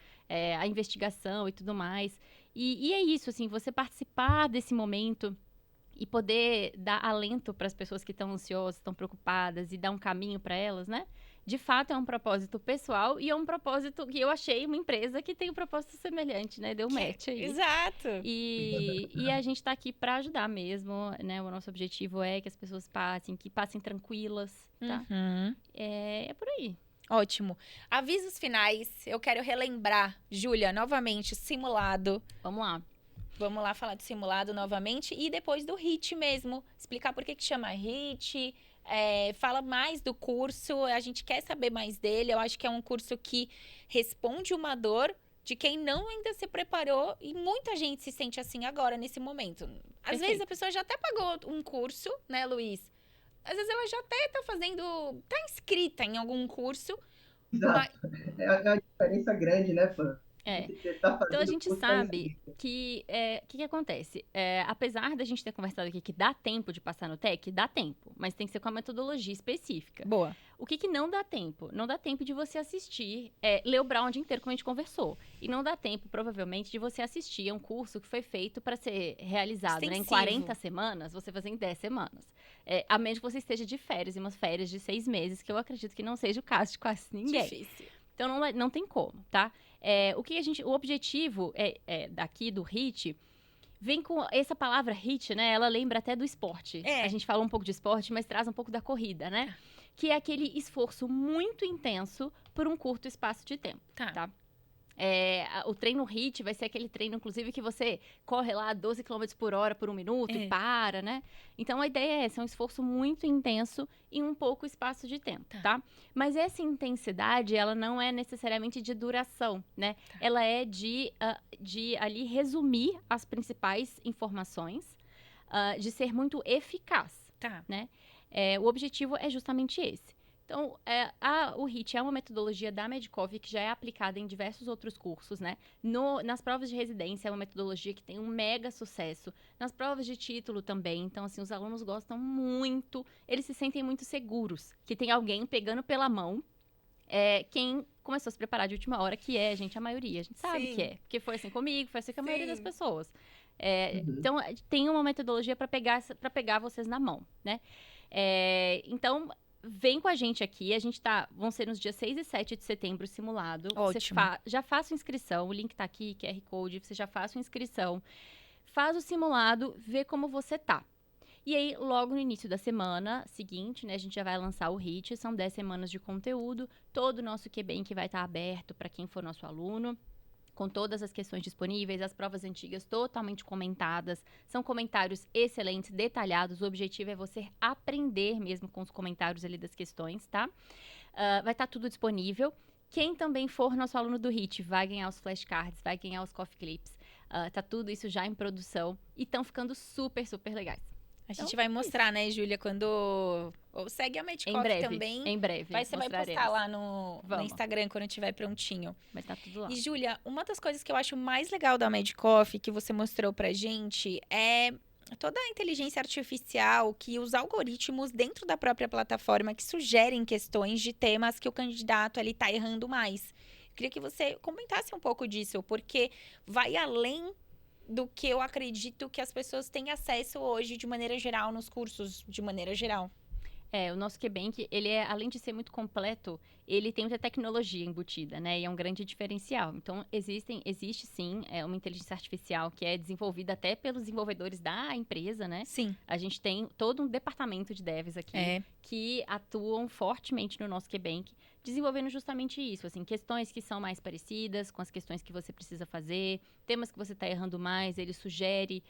a investigação e tudo mais. E é isso, assim, você participar desse momento e poder dar alento para as pessoas que estão ansiosas, estão preocupadas e dar um caminho para elas, né? De fato, é um propósito pessoal e é um propósito que eu achei uma empresa que tem um propósito semelhante, né? Deu match aí. Exato. E a gente está aqui para ajudar mesmo, né? O nosso objetivo é que as pessoas passem tranquilas, tá? É por aí. Ótimo. Avisos finais. Eu quero relembrar, Júlia, novamente, simulado. Vamos lá falar do simulado novamente e depois do HIIT mesmo. Explicar por que chama HIIT. Fala mais do curso. A gente quer saber mais dele. Eu acho que é um curso que responde uma dor de quem não ainda se preparou. E muita gente se sente assim agora, nesse momento. Às vezes a pessoa já até pagou um curso, né, Luiz? Às vezes ela já até tá inscrita em algum curso. Exato. É uma diferença grande, né, Pan? Então a gente sabe que o que acontece? Apesar da gente ter conversado aqui que dá tempo de passar no TEC, dá tempo, mas tem que ser com a metodologia específica. Boa. O que não dá tempo? Não dá tempo de você assistir, ler o Brown o dia inteiro, como a gente conversou. E não dá tempo, provavelmente, de você assistir a um curso que foi feito para ser realizado, né, em 40 semanas, você fazer em 10 semanas. A menos que você esteja de férias, em umas férias de 6 meses, que eu acredito que não seja o caso de quase ninguém. Difícil. Então, não tem como, tá? O objetivo daqui do HIIT vem com essa palavra HIIT, né? Ela lembra até do esporte. A gente fala um pouco de esporte, mas traz um pouco da corrida, né? Que é aquele esforço muito intenso por um curto espaço de tempo, tá? O treino HIIT vai ser aquele treino, inclusive, que você corre lá 12 km por hora por 1 minuto e para, né? Então, a ideia é essa, é um esforço muito intenso em um pouco espaço de tempo, tá? Mas essa intensidade, ela não é necessariamente de duração, né? Ela é de ali resumir as principais informações, de ser muito eficaz, né? O objetivo é justamente esse. Então, o HIIT é uma metodologia da Medicoff que já é aplicada em diversos outros cursos, né? Nas provas de residência, é uma metodologia que tem um mega sucesso. Nas provas de título também. Então, assim, os alunos gostam muito, eles se sentem muito seguros, que tem alguém pegando pela mão quem começou a se preparar de última hora, que é, gente, a maioria. A gente sabe que é. Porque foi assim comigo, foi assim com a maioria das pessoas. Então, tem uma metodologia para pegar vocês na mão, né? Então, vem com a gente aqui, vão ser nos dias 6 e 7 de setembro simulado. Ótimo. Você já faça inscrição, o link tá aqui, QR Code, você já faça inscrição. Faz o simulado, vê como você tá. E aí, logo no início da semana seguinte, né, a gente já vai lançar o HIT, são 10 semanas de conteúdo, todo o nosso QBank vai estar aberto para quem for nosso aluno, com todas as questões disponíveis, as provas antigas totalmente comentadas, são comentários excelentes, detalhados, o objetivo é você aprender mesmo com os comentários ali das questões, tá? Vai estar tudo disponível. Quem também for nosso aluno do HIT vai ganhar os flashcards, vai ganhar os coffee clips, tá tudo isso já em produção e estão ficando super, super legais. A gente vai mostrar, né, Júlia, quando... Ou segue a Medcoff também. Em breve. Você vai postar lá no Instagram quando estiver prontinho. Vai estar tudo lá. E, Júlia, uma das coisas que eu acho mais legal da Medcoff, que você mostrou pra gente, é toda a inteligência artificial, que os algoritmos dentro da própria plataforma que sugerem questões de temas que o candidato ali tá errando mais. Eu queria que você comentasse um pouco disso, porque vai além do que eu acredito que as pessoas têm acesso hoje de maneira geral, nos cursos de maneira geral. O nosso QBank, ele é, além de ser muito completo, ele tem muita tecnologia embutida, né? E é um grande diferencial. Então, existe sim uma inteligência artificial que é desenvolvida até pelos desenvolvedores da empresa, né? Sim. A gente tem todo um departamento de devs aqui que atuam fortemente no nosso QBank, desenvolvendo justamente isso, assim, questões que são mais parecidas com as questões que você precisa fazer, temas que você está errando mais, ele sugere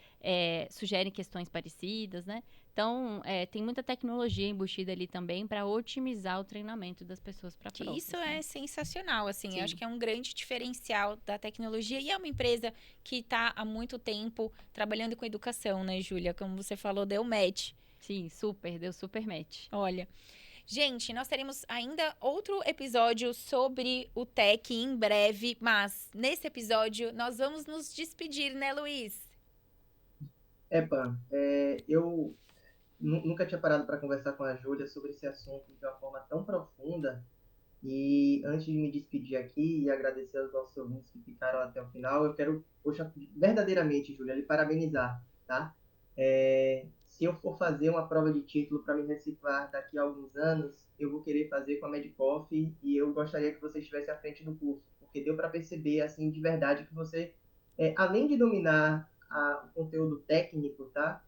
questões parecidas, né? Então, tem muita tecnologia embutida ali também para otimizar o treinamento das pessoas para prova. Isso é sensacional, assim. Eu acho que é um grande diferencial da tecnologia. E é uma empresa que está há muito tempo trabalhando com educação, né, Júlia? Como você falou, deu match. Sim, deu super match. Olha, gente, nós teremos ainda outro episódio sobre o TEC em breve, mas nesse episódio nós vamos nos despedir, né, Luiz? Eu nunca tinha parado para conversar com a Júlia sobre esse assunto de uma forma tão profunda. E antes de me despedir aqui e agradecer aos nossos ouvintes que ficaram até o final, eu quero, verdadeiramente, Júlia, lhe parabenizar, tá? Se eu for fazer uma prova de título para me reciclar daqui a alguns anos, eu vou querer fazer com a Medcoff e eu gostaria que você estivesse à frente do curso, porque deu para perceber, assim, de verdade, que você, além de dominar o conteúdo técnico, tá?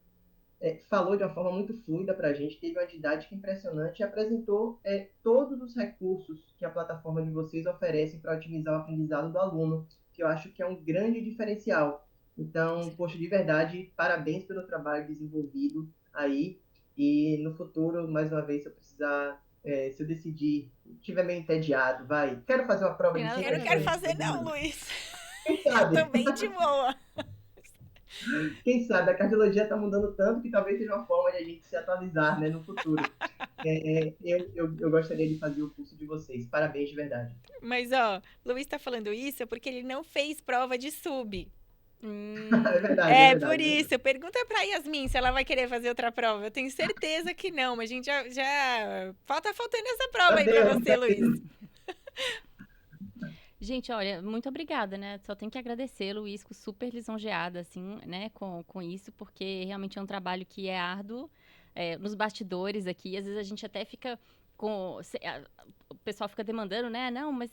Falou de uma forma muito fluida para a gente, teve uma didática impressionante e apresentou todos os recursos que a plataforma de vocês oferece para otimizar o aprendizado do aluno, que eu acho que é um grande diferencial. Então, poxa, de verdade, parabéns pelo trabalho desenvolvido aí. E no futuro, mais uma vez, se eu precisar, se eu decidir, estiver meio entediado, quero fazer uma prova de título. Eu não quero fazer não, Luiz. Quem sabe? Eu também de boa. Quem sabe, a cardiologia está mudando tanto que talvez seja uma forma de a gente se atualizar, né, no futuro. Eu gostaria de fazer o curso de vocês. Parabéns, de verdade. Mas, Luiz está falando isso porque ele não fez prova de sub. É verdade. Por isso. Pergunta pra Yasmin se ela vai querer fazer outra prova. Eu tenho certeza que não, mas a gente já... Faltando essa prova aí pra você, Luiz. Gente, olha, muito obrigada, né? Só tenho que agradecer, Luiz, fico super lisonjeada, assim, né, com isso, porque realmente é um trabalho que é árduo, nos bastidores aqui, às vezes a gente até fica o pessoal fica demandando, né? Não, mas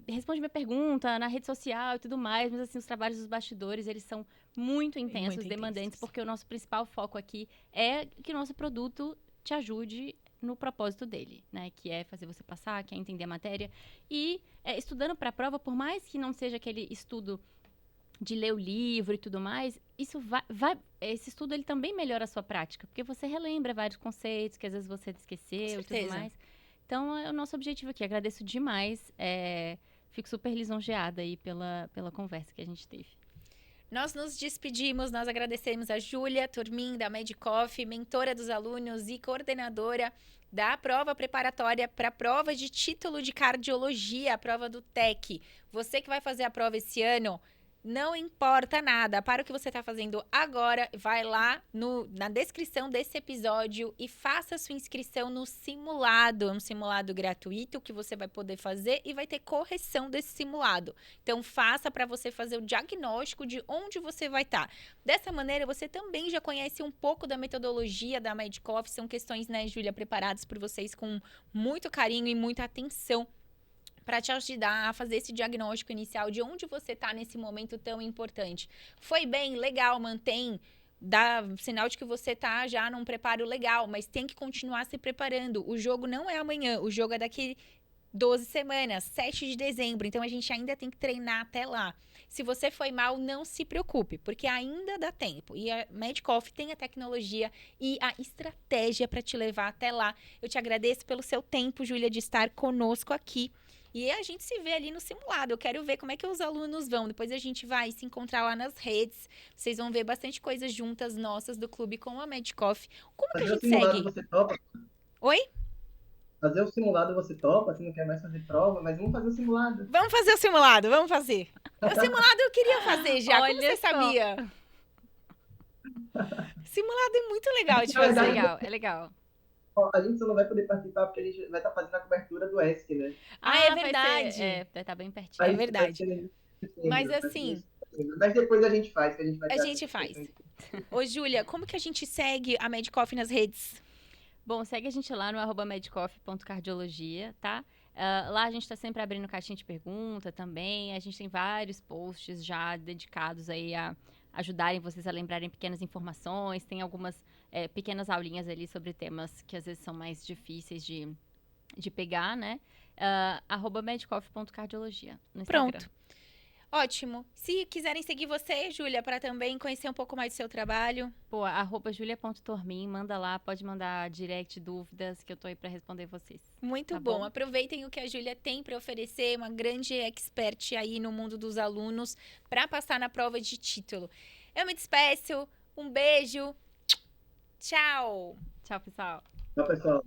responde minha pergunta na rede social e tudo mais, mas assim, os trabalhos dos bastidores, eles são muito intensos, demandantes, porque o nosso principal foco aqui é que o nosso produto te ajude no propósito dele, né? Que é fazer você passar, que é entender a matéria. E estudando para a prova, por mais que não seja aquele estudo de ler o livro e tudo mais, isso esse estudo ele também melhora a sua prática, porque você relembra vários conceitos que às vezes você esqueceu e tudo mais. Então, é o nosso objetivo aqui. Agradeço demais. Fico super lisonjeada aí pela conversa que a gente teve. Nós nos despedimos, nós agradecemos a Júlia Turmin, da Medcoff, mentora dos alunos e coordenadora da prova preparatória para a prova de título de cardiologia, a prova do TEC. Você que vai fazer a prova esse ano, não importa nada, para o que você está fazendo agora, vai lá na descrição desse episódio e faça sua inscrição no simulado. É um simulado gratuito que você vai poder fazer e vai ter correção desse simulado. Então, faça para você fazer o diagnóstico de onde você vai estar. Dessa maneira, você também já conhece um pouco da metodologia da Medcoff. São questões, né, Júlia, preparadas por vocês com muito carinho e muita atenção, para te ajudar a fazer esse diagnóstico inicial de onde você está nesse momento tão importante. Foi bem, legal, mantém dá sinal de que você tá já num preparo legal, mas tem que continuar se preparando. O jogo não é amanhã, o jogo é daqui 12 semanas, 7 de dezembro. Então a gente ainda tem que treinar até lá. Se você foi mal, não se preocupe, porque ainda dá tempo. E a Medcoff tem a tecnologia e a estratégia para te levar até lá. Eu te agradeço pelo seu tempo, Júlia, de estar conosco aqui. E a gente se vê ali no simulado. Eu quero ver como é que os alunos vão. Depois a gente vai se encontrar lá nas redes. Vocês vão ver bastante coisas juntas nossas do clube com a Medcoff. Como que a Fazer o gente simulado segue? você topa? Oi? Fazer o simulado você topa? Você não quer mais fazer prova, mas vamos fazer o simulado. Vamos fazer o simulado, vamos fazer. O simulado eu queria fazer já, como Olha você só. sabia? Simulado é muito legal de Na É fazer. verdade, legal, é legal. Ó, a gente só não vai poder participar porque a gente vai estar fazendo a cobertura do ESC, né? Ah, é vai ser- verdade. vai estar bem pertinho. É Aí vai verdade. ser em setembro, Mas vai ser assim, em setembro. Mas depois a gente faz, que a gente vai a ter gente faz. questões. Ô, Júlia, como que a gente segue a Medcoff nas redes? Bom, segue a gente lá no @medcoff.cardiologia, tá? Lá a gente está sempre abrindo caixinha de pergunta também. A gente tem vários posts já dedicados aí a ajudarem vocês a lembrarem pequenas informações. Tem algumas pequenas aulinhas ali sobre temas que às vezes são mais difíceis de pegar, né? @medcoff.cardiologia no Instagram. Pronto. Ótimo. Se quiserem seguir você, Júlia, para também conhecer um pouco mais do seu trabalho. Pô, @julia.tormin, manda lá, pode mandar direct, dúvidas, que eu tô aí para responder vocês. Muito Tá bom. bom. Aproveitem o que a Júlia tem para oferecer, uma grande expert aí no mundo dos alunos para passar na prova de título. Eu me despeço. Um beijo. Tchau. Tchau, pessoal. Então, pessoal,